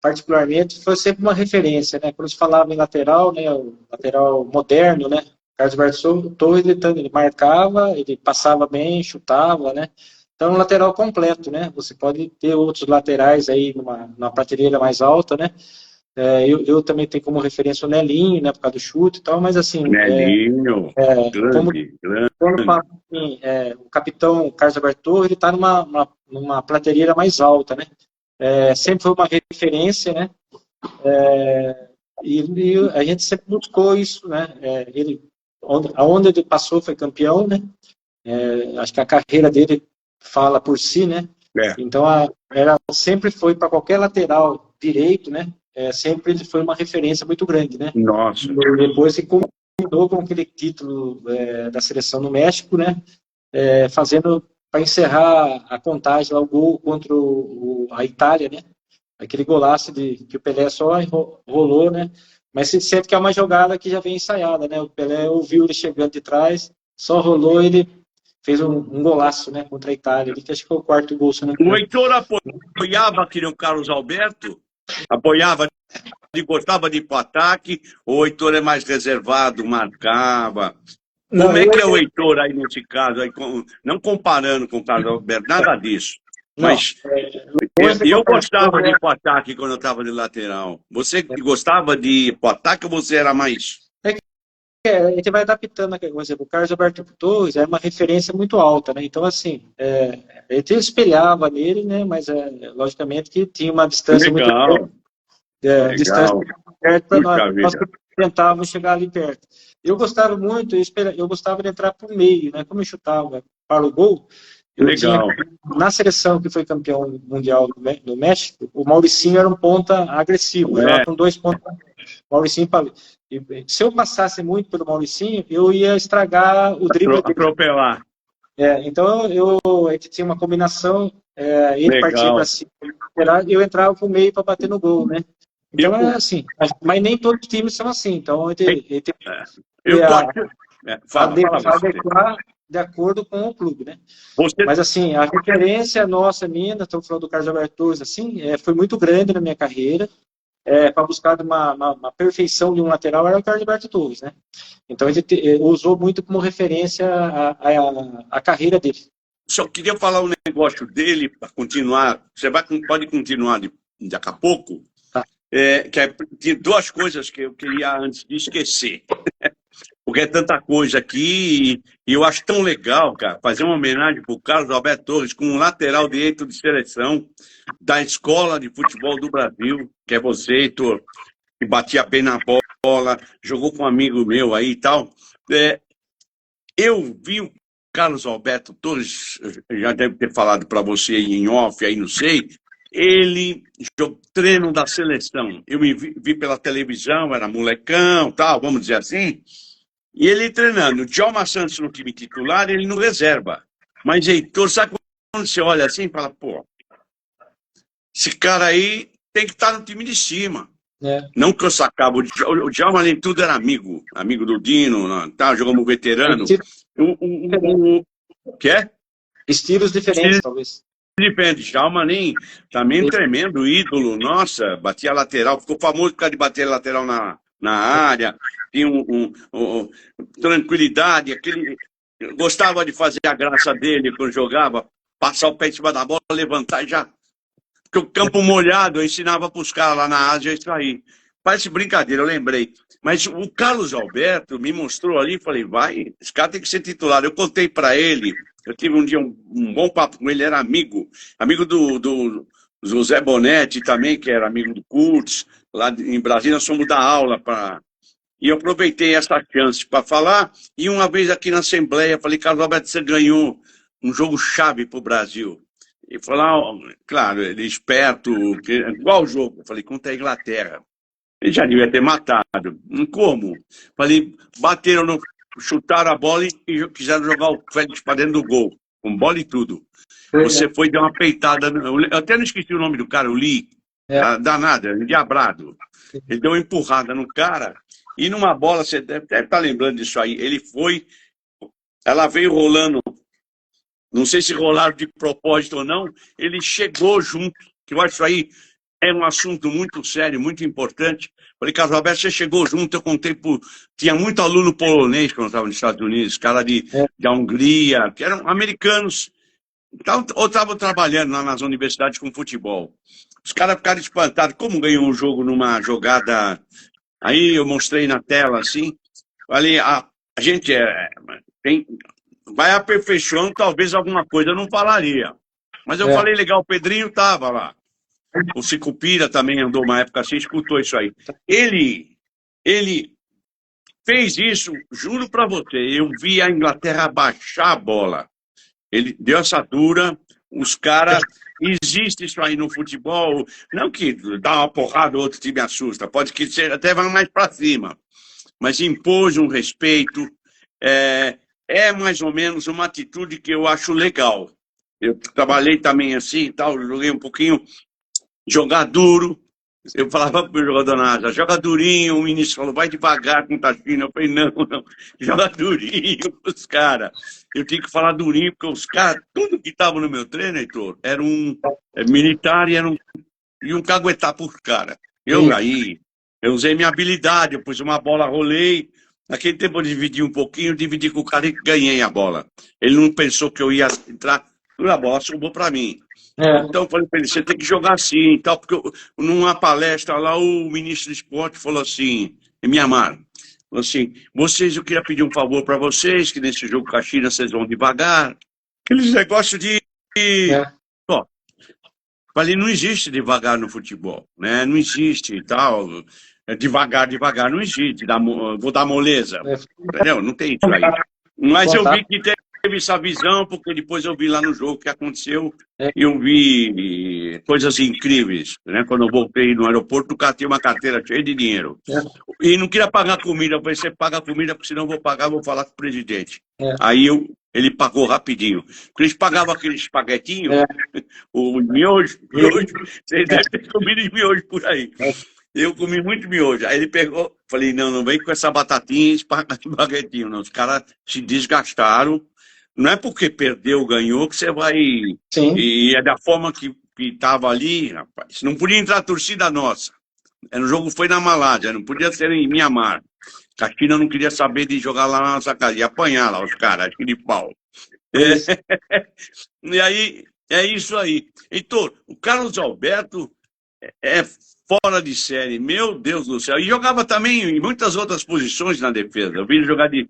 particularmente, foi sempre uma referência, né? Quando se falava em lateral, né, o lateral moderno, né? Carlos Alberto Torres, ele marcava, ele passava bem, chutava, né? Então, um lateral completo, né? Você pode ter outros laterais aí numa prateleira mais alta, né? Eu também tenho como referência o Nelinho, né? Por causa do chute e tal, mas assim... Nelinho, grande. Quando fala assim, o capitão Carlos Alberto Torres, ele está numa prateleira mais alta, né? Sempre foi uma referência, né? E a gente sempre buscou isso, né? Aonde ele passou foi campeão, né? Acho que a carreira dele fala por si, né? Então, sempre foi para qualquer lateral direito, né? Sempre ele foi uma referência muito grande, né? Nossa. E depois se combinou com aquele título da seleção no México, né? Fazendo para encerrar a contagem lá, o gol contra a Itália, né? Aquele golaço que o Pelé só rolou, né? Mas você sente que é uma jogada que já vem ensaiada, né? O Pelé ouviu ele chegando de trás, só rolou, ele fez um golaço, né? Contra a Itália, que acho que foi o quarto gol. O Heitor apoiava aquele Carlos Alberto? Apoiava, gostava de ir para o ataque, ou o Heitor é mais reservado, marcava? Como é que é o Heitor aí nesse caso? Aí, não comparando com o Carlos Alberto, nada disso. Mas eu gostava de ir para o ataque quando eu estava de lateral. Você gostava de ir para o ataque ou você era mais... A gente vai adaptando, por exemplo, o Carlos Alberto Torres é uma referência muito alta, né? Então, assim, a gente espelhava nele, né? Mas, logicamente, que tinha uma distância muito grande. Distância perto para nós tentávamos chegar ali perto. Eu gostava muito, eu gostava de entrar por meio, né? Como eu chutava para o gol, na seleção que foi campeão mundial do México, o Mauricinho era um ponta agressivo, com 2 pontos. Mauricinho, se eu passasse muito pelo Mauricinho, eu ia estragar o drible dele. Atropelar. Então a gente tinha uma combinação, ele partia para cima, eu entrava pro meio para bater no gol, né? Então assim, mas nem todos os times são assim, então adequar de acordo com o clube, né? Mas assim, a referência nossa, minha, estamos falando do Carlos Alberto Torres, assim, foi muito grande na minha carreira. Para buscar uma perfeição de um lateral era o Carlos Alberto Torres, né? Então ele usou muito como referência a carreira dele. Só queria falar um negócio dele para continuar. Você pode continuar daqui a pouco, Tinha duas coisas que eu queria antes de esquecer. Porque é tanta coisa aqui e eu acho tão legal, cara, fazer uma homenagem para o Carlos Alberto Torres com um lateral direito de seleção da Escola de Futebol do Brasil, que é você, Heitor, que batia bem na bola, jogou com um amigo meu aí e tal. Eu vi o Carlos Alberto Torres, já deve ter falado para você em off, aí não sei, ele treino da seleção. Eu me vi pela televisão, era molecão, tal, vamos dizer assim, e ele treinando. O Djalma Santos no time titular, ele no reserva. Mas, Heitor, sabe quando você olha assim e fala, pô, esse cara aí tem que estar no time de cima. Não que eu sacava. O Djalma, além de tudo, era amigo do Dino, tá, jogamos veterano. O que é? Estilos diferentes, talvez. Depende, Djalma nem também tremendo ídolo, nossa, batia lateral, ficou famoso por causa de bater lateral na área, tinha tranquilidade, gostava de fazer a graça dele quando jogava, passar o pé em cima da bola, levantar e já. Porque o campo molhado eu ensinava para os caras lá na Ásia isso aí. Parece brincadeira, eu lembrei. Mas o Carlos Alberto me mostrou ali, falei, vai, esse cara tem que ser titular. Eu contei para ele, eu tive um dia um bom papo com ele, era amigo do José Bonetti também, que era amigo do Kurtz, lá em Brasília, nós fomos dar aula para... E eu aproveitei essa chance para falar, e uma vez aqui na Assembleia, falei, Carlos Alberto, você ganhou um jogo-chave para o Brasil. E falou, claro, ele é esperto, qual jogo? Eu falei, contra a Inglaterra. Ele já devia ter matado. Como? Falei, chutaram a bola e quiseram jogar o Félix para dentro do gol, com bola e tudo. Você foi dar uma peitada. Eu até não esqueci o nome do cara, o Lee. Danado, endiabrado. Ele deu uma empurrada no cara e numa bola, você deve estar lembrando disso aí. Ela veio rolando, não sei se rolaram de propósito ou não, ele chegou junto, que eu acho isso aí é um assunto muito sério, muito importante. Falei, Carlos Alberto, você chegou junto, eu contei tinha muito aluno polonês quando eu estava nos Estados Unidos, cara da Hungria, que eram americanos, ou estavam trabalhando lá nas universidades com futebol. Os caras ficaram espantados, como ganhou um jogo numa jogada. Aí eu mostrei na tela assim, falei, a gente vai aperfeiçoando, talvez alguma coisa eu não falaria. Mas eu falei legal, o Pedrinho estava lá. O Sicupira também andou uma época assim, escutou isso aí. Ele fez isso, juro para você, eu vi a Inglaterra baixar a bola. Ele deu essa dura, os caras... Existe isso aí no futebol, não que dá uma porrada, outro time assusta, pode que seja, até vai mais para cima, mas impôs um respeito, é mais ou menos uma atitude que eu acho legal. Eu trabalhei também assim e tal, joguei um pouquinho, jogar duro. Eu falava para o meu jogador na Ásia, joga durinho, o ministro falou, vai devagar com o Tachina. Eu falei, não, joga durinho com os caras. Eu tinha que falar durinho, porque os caras, tudo que estava no meu treino, Heitor, era um militar e iam caguetar por cara. Eu usei minha habilidade, eu pus uma bola, rolei. Naquele tempo eu dividi um pouquinho, dividi com o cara e ganhei a bola. Ele não pensou que eu ia entrar, a bola sobrou para mim. Então eu falei para ele, você tem que jogar assim e tal, porque numa palestra lá o ministro do esporte falou assim, em Mianmar, falou assim, eu queria pedir um favor para vocês, que nesse jogo com a China vocês vão devagar. Aqueles negócios de... Ó, falei, não existe devagar no futebol, né? Não existe e tal, devagar não existe, vou dar moleza, entendeu? Não tem isso aí. Mas eu vi que teve essa visão, porque depois eu vi lá no jogo o que aconteceu, e eu vi coisas incríveis, né? Quando eu voltei no aeroporto, catei uma carteira cheia de dinheiro. E não queria pagar comida, eu falei, você paga comida, porque senão eu vou pagar, vou falar com o presidente. Aí ele pagou rapidinho. Porque eles pagavam aquele espaguetinho, o miojo, vocês devem ter comido de miojo por aí. Eu comi muito miojo. Aí ele pegou, falei, não vem com essa batatinha e espaguetinho, não. Os caras se desgastaram. Não é porque perdeu, ganhou, que você vai... Sim. E é da forma que estava ali, rapaz. Não podia entrar a torcida nossa. O jogo foi na Malásia, não podia ser em Mianmar. A China não queria saber de jogar lá na nossa casa, ia apanhar lá os caras, acho que de pau. E aí, é isso aí. Heitor, o Carlos Alberto fora de série, meu Deus do céu. E jogava também em muitas outras posições na defesa. Eu vi ele jogar de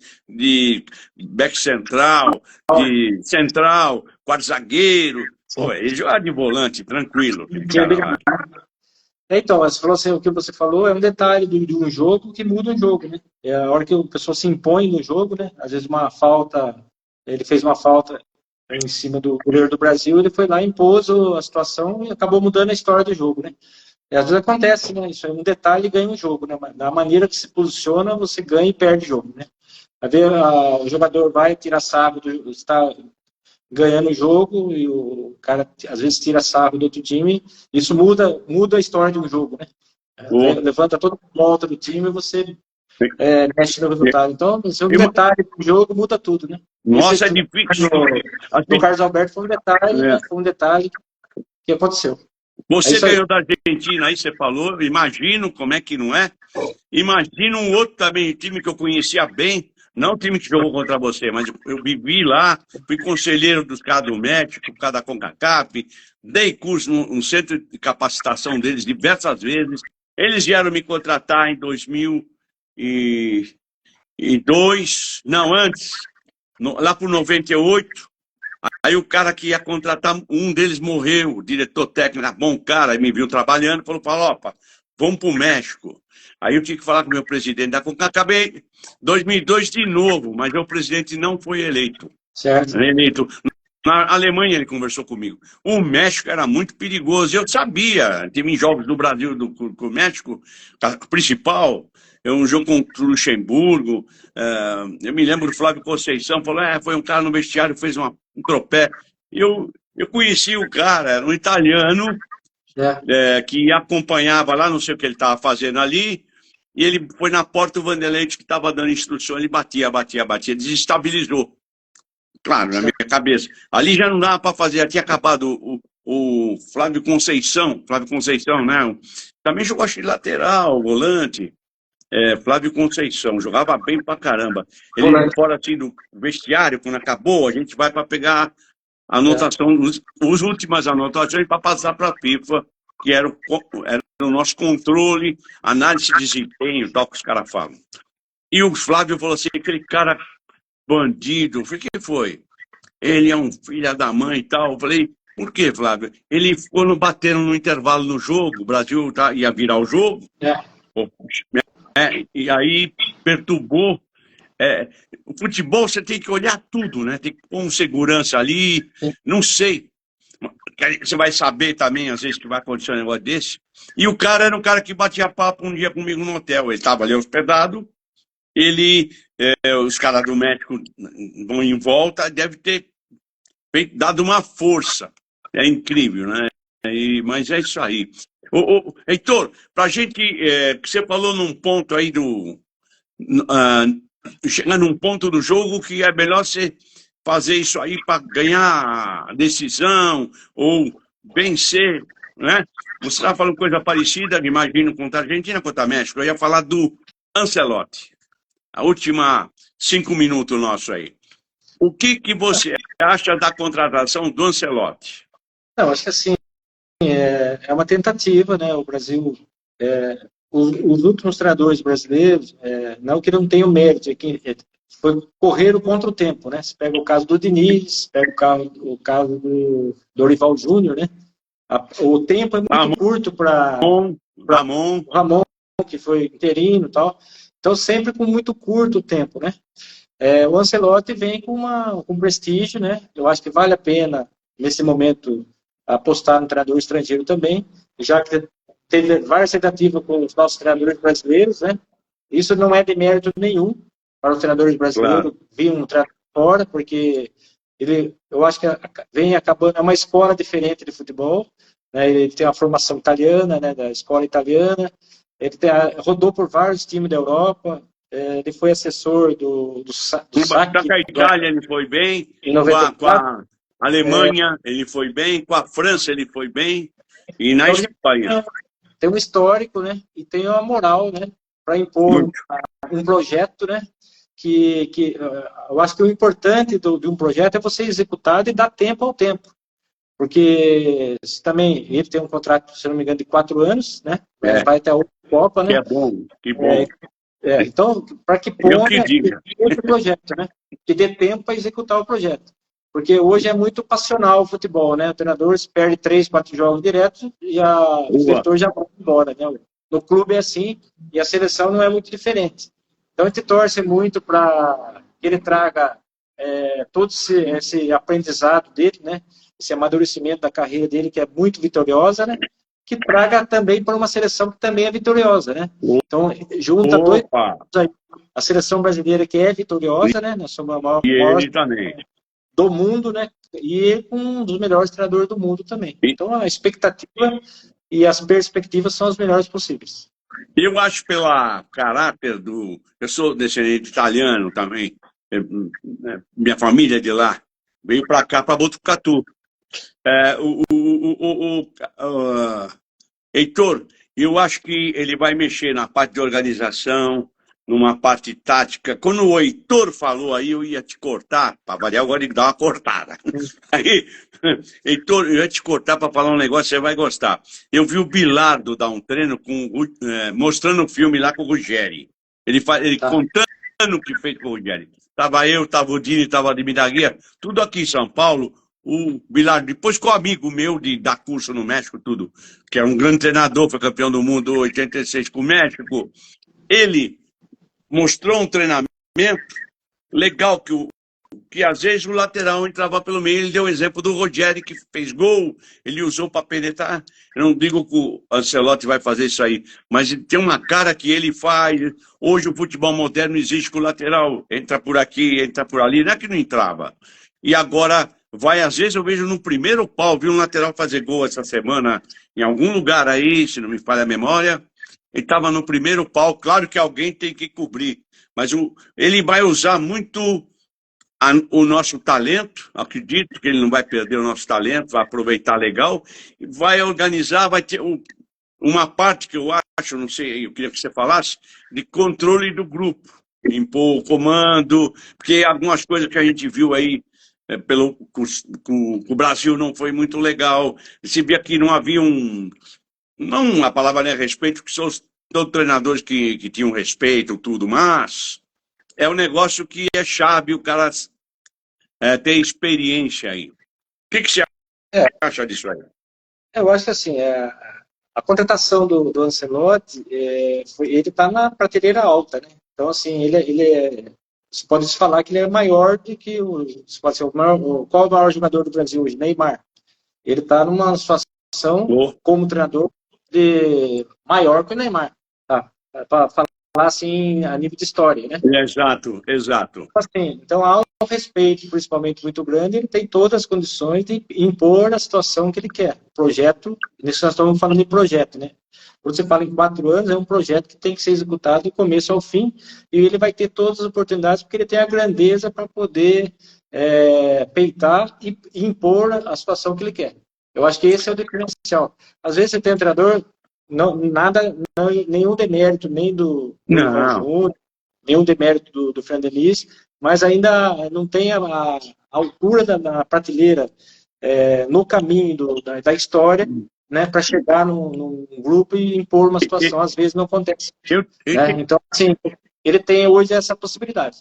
back central, de central, quarto zagueiro. Pô, ele jogava de volante, tranquilo. Aquele cara lá. Então, você falou assim, o que você falou é um detalhe de um jogo que muda um jogo, né? É a hora que a pessoa se impõe no jogo, né? Às vezes uma falta, ele fez uma falta em cima do goleiro do Brasil, ele foi lá, impôs a situação e acabou mudando a história do jogo, né? E às vezes acontece, né? Isso é um detalhe e ganha um jogo, né? Da maneira que se posiciona, você ganha e perde o jogo, né? Às vezes o jogador vai tirar sarro, está ganhando o jogo e o cara às vezes tira sarro do outro time, isso muda a história de um jogo, né? Levanta toda a volta do time e você mexe no resultado. Então, se é um detalhe do jogo, muda tudo, né? Nossa, é difícil. O Carlos Alberto foi um detalhe que aconteceu. Você ganhou da Argentina, aí você falou, imagino como é que não é. Imagina um outro também, time que eu conhecia bem, não o time que jogou contra você, mas eu vivi lá, fui conselheiro dos caras do México, por causa da CONCACAF, dei curso no centro de capacitação deles diversas vezes. Eles vieram me contratar em 2002, não, antes, lá por 98. Aí o cara que ia contratar, um deles morreu, o diretor técnico, bom cara, me viu trabalhando, falou, opa, vamos pro México. Aí eu tinha que falar com o meu presidente da CONCACAF. Acabei 2002 de novo, mas meu presidente não foi eleito. Certo. Na Alemanha ele conversou comigo. O México era muito perigoso. Eu sabia, teve jogos do Brasil com o México, o principal, um jogo contra o Luxemburgo. Eu me lembro do Flávio Conceição, falou, foi um cara no vestiário, fez um tropé. Eu conheci o cara, era um italiano, que acompanhava lá, não sei o que ele estava fazendo ali, e ele foi na porta do Vanderlei que estava dando instrução, ele batia, desestabilizou. Claro, na minha cabeça. Ali já não dava para fazer, já tinha acabado o Flávio Conceição, né? Também jogou acho de lateral, volante. Flávio Conceição, jogava bem pra caramba. Ele fora assim do vestiário, quando acabou, a gente vai para pegar a anotação, as últimas anotações para passar para a FIFA, que era o nosso controle, análise de desempenho, tal que os caras falam. E o Flávio falou assim, aquele cara bandido, eu falei, o que foi? Ele é um filho da mãe e tal. Eu falei, por que, Flávio? Ele ficou batendo no intervalo no jogo, o Brasil ia virar o jogo, e aí perturbou. O futebol você tem que olhar tudo, né? Tem que pôr um segurança ali, não sei. Você vai saber também, às vezes, que vai acontecer um negócio desse. E o cara era um cara que batia papo um dia comigo no hotel. Ele estava ali hospedado, os caras do México vão em volta, deve ter dado uma força. É incrível, né? Mas é isso aí. Heitor, para a gente, que você falou num ponto aí chega num ponto do jogo que é melhor você fazer isso aí para ganhar a decisão ou vencer, né? Você estava falando coisa parecida, imagino, contra a Argentina, contra a México. Eu ia falar do Ancelotti. A última 5 minutos nosso aí. O que você acha da contratação do Ancelotti? Não, acho que assim, é uma tentativa, né? O Brasil, os últimos treinadores brasileiros, não que não tenham mérito, correram contra o tempo, né? Você pega o caso do Diniz, pega o caso do Dorival Júnior, né? O tempo é muito curto para Ramon, que foi interino e tal. Então, sempre com muito curto tempo, né? O Ancelotti vem com prestígio, né? Eu acho que vale a pena, nesse momento, apostar no treinador estrangeiro também, já que teve várias tentativas com os nossos treinadores brasileiros, né? Isso não é de mérito nenhum para os treinadores brasileiros vir um treinador fora, porque eu acho que vem acabando, é uma escola diferente de futebol, né? Ele tem uma formação italiana, né? Da escola italiana, ele rodou por vários times da Europa, ele foi assessor do SAC. Com a Itália ele foi bem, com a Alemanha ele foi bem, com a França ele foi bem, e na Espanha. Tem um histórico, né? E tem uma moral, né? Para impor um projeto, né? Que eu acho que o importante de um projeto é você executar e dar tempo ao tempo. porque também ele tem um contrato, se não me engano, de 4 anos, né? Vai até a outra Copa, né? Que é bom, que bom. Então, para que ponha esse projeto, né? Que dê tempo para executar o projeto. Porque hoje é muito passional o futebol, né? O treinador perde 3, 4 jogos diretos e o diretor já vai embora, né? No clube é assim e a seleção não é muito diferente. Então, a gente torce muito para que ele traga todo esse aprendizado dele, né? Esse amadurecimento da carreira dele, que é muito vitoriosa, né? Que traga também para uma seleção que também é vitoriosa, né? Então, junta dois aí. A seleção brasileira que é vitoriosa, né? Nós somos a maior do mundo, né? E ele com um dos melhores treinadores do mundo também. Então, a expectativa e as perspectivas são as melhores possíveis. Eu acho pela caráter do... Eu sou descendente italiano também. Minha família é de lá. Veio para cá, para Botucatu. Heitor, eu acho que ele vai mexer na parte de organização, numa parte tática. Quando o Heitor falou aí, eu ia te cortar, para variar, agora ele dá uma cortada. Aí, Heitor, eu ia te cortar para falar um negócio, você vai gostar. Eu vi o Bilardo dar um treino mostrando o filme lá com o Ruggeri. Ele contando o que fez com o Ruggeri. Estava eu, estava o Dini, estava o Ademir da Guia, tudo aqui em São Paulo. O Bilardo, depois com o amigo meu de dar curso no México, tudo, que é um grande treinador, foi campeão do mundo em 86 com o México, ele mostrou um treinamento legal, que às vezes o lateral entrava pelo meio. Ele deu o exemplo do Ruggeri, que fez gol, ele usou para penetrar. Eu não digo que o Ancelotti vai fazer isso aí, mas tem uma cara que ele faz. Hoje o futebol moderno existe que o lateral entra por aqui, entra por ali, não é que não entrava. E agora... às vezes eu vejo no primeiro pau, vi um lateral fazer gol essa semana em algum lugar aí, se não me falha a memória, ele estava no primeiro pau, claro que alguém tem que cobrir, mas ele vai usar muito o nosso talento, acredito que ele não vai perder o nosso talento, vai aproveitar legal, vai organizar, vai ter uma parte que eu acho, não sei, eu queria que você falasse, de controle do grupo, impor o comando, porque algumas coisas que a gente viu aí, o Brasil não foi muito legal. Se via que não havia não a palavra não é respeito, que são todos treinadores que tinham respeito, tudo, mas é um negócio que é chave, o cara tem experiência aí. O que você acha disso aí? Eu acho que assim, a contratação do Ancelotti, ele está na prateleira alta, né? Então, assim, você pode se falar que ele é maior do que qual é o maior jogador do Brasil hoje? Neymar. Ele está numa situação como treinador maior que o Neymar. Tá? Para falar assim a nível de história, né? Exato. Assim, então há um respeito, principalmente muito grande. Ele tem todas as condições de impor a situação que ele quer. Projeto, nós estamos falando de projeto, né? Quando você fala em 4 anos, é um projeto que tem que ser executado do começo ao fim, e ele vai ter todas as oportunidades, porque ele tem a grandeza para poder peitar e impor a situação que ele quer. Eu acho que esse é o diferencial. Às vezes você tem um treinador, nenhum demérito, nem do nenhum demérito do Fernando Diniz, mas ainda não tem a altura da prateleira no caminho da história, né, para chegar num grupo e impor uma situação, às vezes não acontece. Então, assim, ele tem hoje essa possibilidade.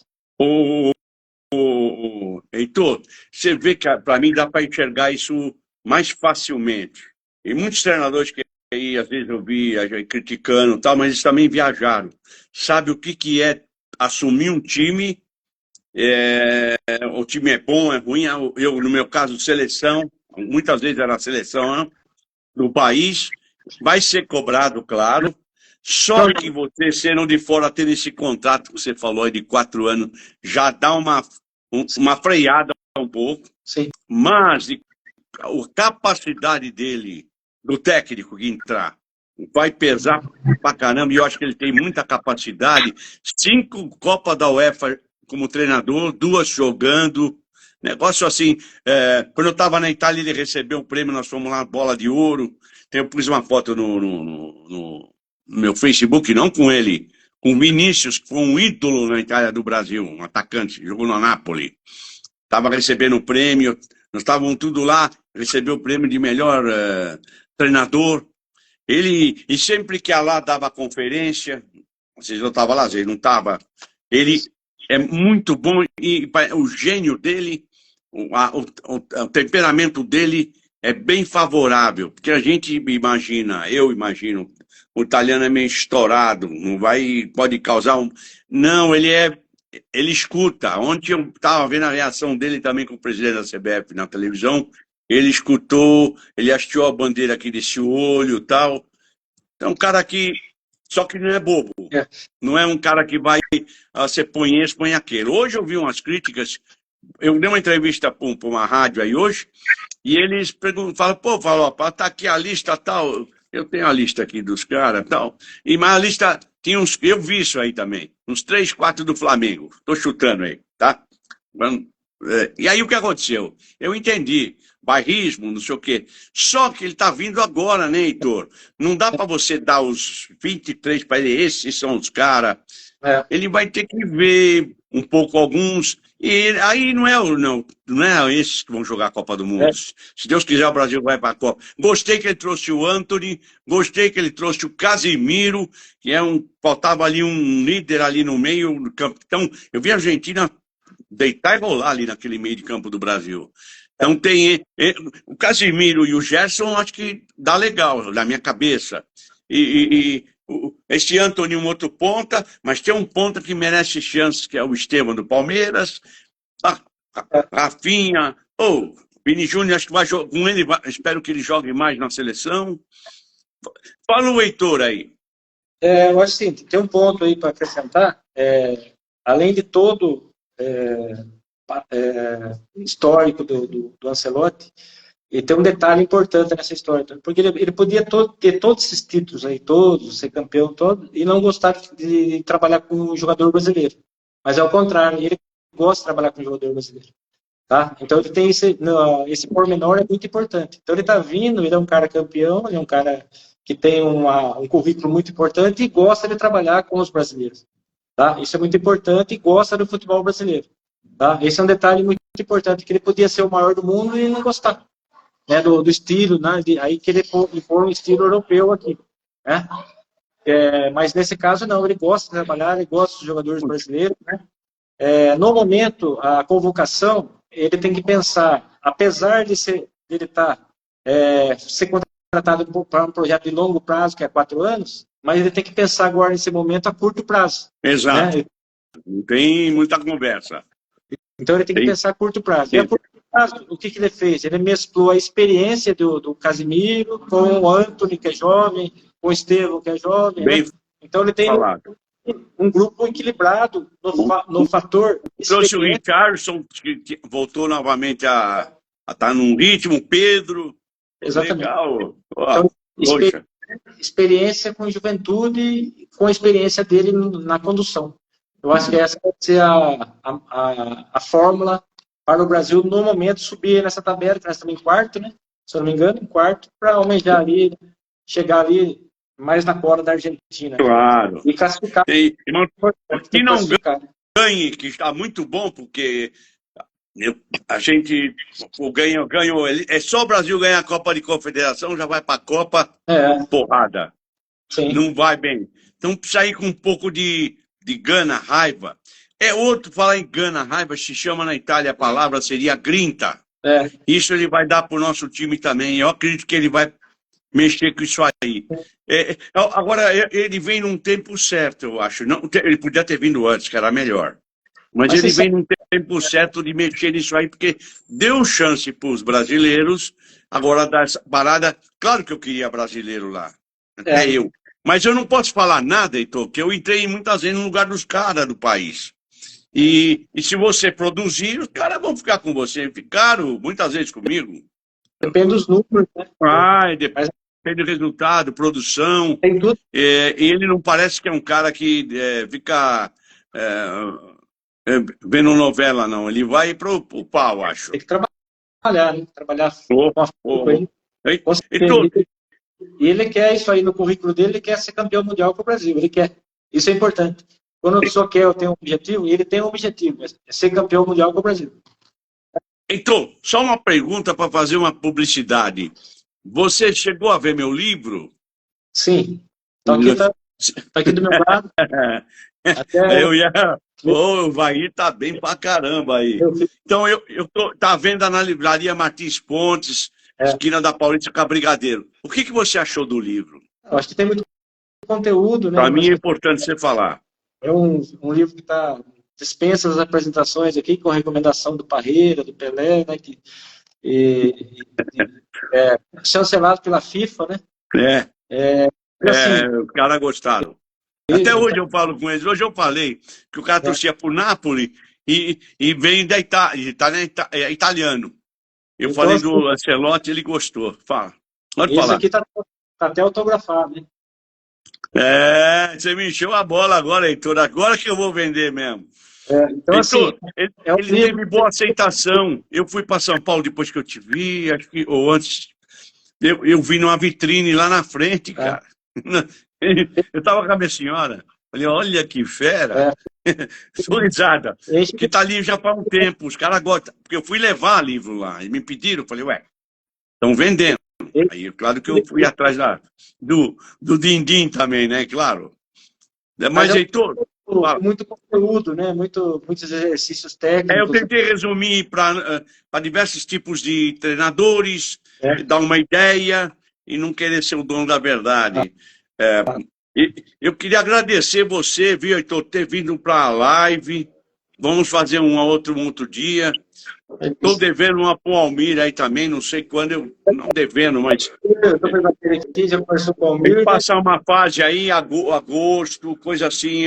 Heitor, você vê que para mim dá para enxergar isso mais facilmente. E muitos treinadores que aí, às vezes eu vi criticando, tal, mas eles também viajaram. Sabe o que é assumir um time? O time é bom, é ruim. Eu, no meu caso, seleção, muitas vezes era a seleção do país, vai ser cobrado, claro. Só que você, sendo de fora, tendo esse contrato que você falou aí de 4 anos, já dá uma freada um pouco. Sim. Mas a capacidade dele, do técnico que entrar, vai pesar pra caramba. E eu acho que ele tem muita capacidade. 5 Copas da UEFA como treinador, 2 jogando. Negócio assim, quando eu estava na Itália, ele recebeu um prêmio, nós fomos lá, bola de ouro. Eu pus uma foto no meu Facebook, não com ele, com o Vinícius, que foi um ídolo na Itália do Brasil, um atacante, jogou no Napoli. Estava recebendo o prêmio, nós estávamos tudo lá, recebeu o prêmio de melhor treinador. E sempre que a lá dava conferência, vocês não estavam lá, vocês não estavam, ele é muito bom e o gênio dele, o temperamento dele é bem favorável, porque a gente imagina, eu imagino, o italiano é meio estourado, não vai, pode causar um... Não, ele escuta. Ontem eu estava vendo a reação dele também com o presidente da CBF na televisão, ele escutou, ele hasteou a bandeira aqui desse olho e tal. É um cara que, só que não é bobo, não é um cara que vai, você põe esse, põe aquele. Hoje eu vi umas críticas, eu dei uma entrevista para uma rádio aí hoje, e eles falam, pô, tá aqui a lista tal, eu tenho a lista aqui dos caras tal, mas a lista tinha uns, eu vi isso aí também, uns 3, 4 do Flamengo, tô chutando aí, tá? E aí o que aconteceu? Eu entendi, bairrismo, não sei o quê, só que ele tá vindo agora, né, Heitor? Não dá para você dar os 23 para ele, esses são os caras, ele vai ter que ver um pouco alguns... E aí não é esses que vão jogar a Copa do Mundo. Se Deus quiser, o Brasil vai para a Copa. Gostei que ele trouxe o Antony, gostei que ele trouxe o Casimiro, que faltava ali um líder ali no meio do campo. Então, eu vi a Argentina deitar e rolar ali naquele meio de campo do Brasil. Então tem o Casimiro e o Gerson, acho que dá legal na minha cabeça. Esse Antony, um outro ponta, mas tem um ponta que merece chances, que é o Esteban do Palmeiras, a Rafinha, Vini Júnior, acho que vai jogar com ele, espero que ele jogue mais na seleção. Fala o Heitor aí. Eu acho assim, tem um ponto aí para acrescentar, além de todo histórico do Ancelotti, e tem um detalhe importante nessa história, porque ele podia ter todos esses títulos aí, todos, ser campeão, todo, e não gostar de trabalhar com um jogador brasileiro. Mas é o contrário, ele gosta de trabalhar com um jogador brasileiro. Tá? Então ele tem esse pormenor, é muito importante. Então ele está vindo, ele é um cara campeão, ele é um cara que tem um currículo muito importante e gosta de trabalhar com os brasileiros. Tá? Isso é muito importante e gosta do futebol brasileiro. Tá? Esse é um detalhe muito importante, que ele podia ser o maior do mundo e não gostar. Né, do estilo, né, aí que ele impor um estilo europeu aqui, né? Mas nesse caso não, ele gosta de trabalhar, ele gosta dos jogadores brasileiros, né? No momento, a convocação, ele tem que pensar, apesar de ele ser contratado para um projeto de longo prazo, que é 4 anos, mas ele tem que pensar agora nesse momento a curto prazo. Exato. Né? Não tem muita conversa. Então ele tem que pensar a curto prazo. E a curto prazo, o que ele fez? Ele mesclou a experiência do Casimiro com o Antony, que é jovem, com o Estevam, que é jovem. Né? Então ele tem um grupo equilibrado no fator. Trouxe o Richardson, que voltou novamente a estar num ritmo, Pedro. Exatamente. Legal. Então, experiência com juventude, com a experiência dele na condução. Eu acho que essa vai ser a fórmula para o Brasil, no momento, subir nessa tabela, que nós estamos em quarto, né? Se eu não me engano, em quarto, para almejar ali, chegar ali mais na cola da Argentina. Claro. E classificar. Que não ganhe, que está muito bom, porque a gente ganha, é só o Brasil ganhar a Copa de Confederação, já vai para a Copa, porrada. Sim. Não vai bem. Então precisa ir com um pouco de gana, raiva. Falar em gana, raiva, se chama na Itália, a palavra seria grinta. Isso ele vai dar para o nosso time também. Eu acredito que ele vai mexer com isso aí. Agora, ele vem num tempo certo, eu acho. Não, ele podia ter vindo antes, que era melhor. Mas ele vem num tempo certo de mexer nisso aí, porque deu chance para os brasileiros. Agora, dar essa parada. Claro que eu queria brasileiro lá. Até eu. Mas eu não posso falar nada, Heitor, que eu entrei muitas vezes no lugar dos caras do país. E se você produzir, os caras vão ficar com você. Ficaram muitas vezes comigo. Depende dos números, né? Depende do resultado, produção. Tem tudo. E ele não parece que é um cara que fica vendo novela, não. Ele vai pro pau, acho. Tem que trabalhar, né? Trabalhar com a Então, e ele quer isso aí no currículo dele, ele quer ser campeão mundial com o Brasil, ele quer. Isso é importante. Quando a pessoa quer ter um objetivo, ele tem um objetivo, é ser campeão mundial com o Brasil. Então, só uma pergunta para fazer uma publicidade. Você chegou a ver meu livro? Sim. Então aqui tá aqui do meu lado. Até Eu ia. Ô, o Vair tá bem pra caramba aí. Então, tá vendo na livraria Martins Pontes, esquina da Paulista com a Brigadeiro. O que você achou do livro? eu acho que tem muito conteúdo, né? Para mim é importante você falar. É um livro que dispensa as apresentações aqui, com recomendação do Parreira, do Pelé, né? Chancelado pela FIFA, né? Os caras gostaram. Até hoje eu falo com eles. Hoje eu falei que o cara torcia por Nápoles e vem da Itália, é italiano. Eu então, falei do Ancelotti, ele gostou. Fala. Pode falar. Esse aqui tá até autografado, né? Você me encheu a bola agora, Heitor. Agora que eu vou vender mesmo. Então, Heitor, assim, ele teve boa aceitação. Eu fui para São Paulo depois que eu te vi, acho que, ou antes. Eu vi numa vitrine lá na frente, cara. Eu tava com a minha senhora. Falei, olha que fera. Sou risada. Que tá ali já faz um tempo. Os caras gostam. Porque eu fui levar livro lá. E me pediram. Falei, estão vendendo. Aí, claro que eu fui atrás do Dindim também, né? Claro. Mas Heitor... Muito conteúdo, né? Muitos exercícios técnicos. Eu tentei resumir para diversos tipos de treinadores, dar uma ideia e não querer ser o dono da verdade. Eu queria agradecer você, viu, Heitor, ter vindo para a live. Vamos fazer um outro dia. Estou devendo uma para o Almir aí também, não sei quando, não devendo, mas... Eu estou perguntando aqui, já conversou com o Almir. Tem que passar uma fase aí, agosto, coisa assim,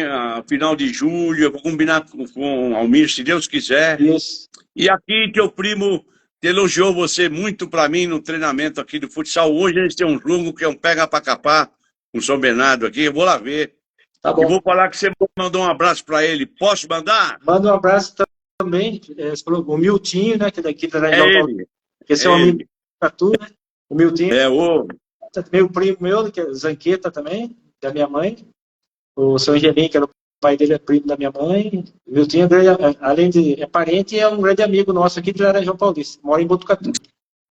final de julho, eu vou combinar com o Almir, se Deus quiser. Isso. E aqui, teu primo elogiou você muito para mim no treinamento aqui do futsal. Hoje eles têm um jogo que é um pega para capar com São Bernardo aqui, eu vou lá ver. Tá bom. E vou falar que você mandou um abraço para ele. Posso mandar? Manda um abraço também. Você falou, o Miltinho, né? Que daqui da ele. Esse é um amigo da tu, né? O Miltinho. Também o primo meu, que é Zanqueta também, da minha mãe. O seu Angelim, que era o pai dele, é primo da minha mãe. O Miltinho, além de parente, é um grande amigo nosso aqui de Laranjal Paulista. Mora em Botucatu.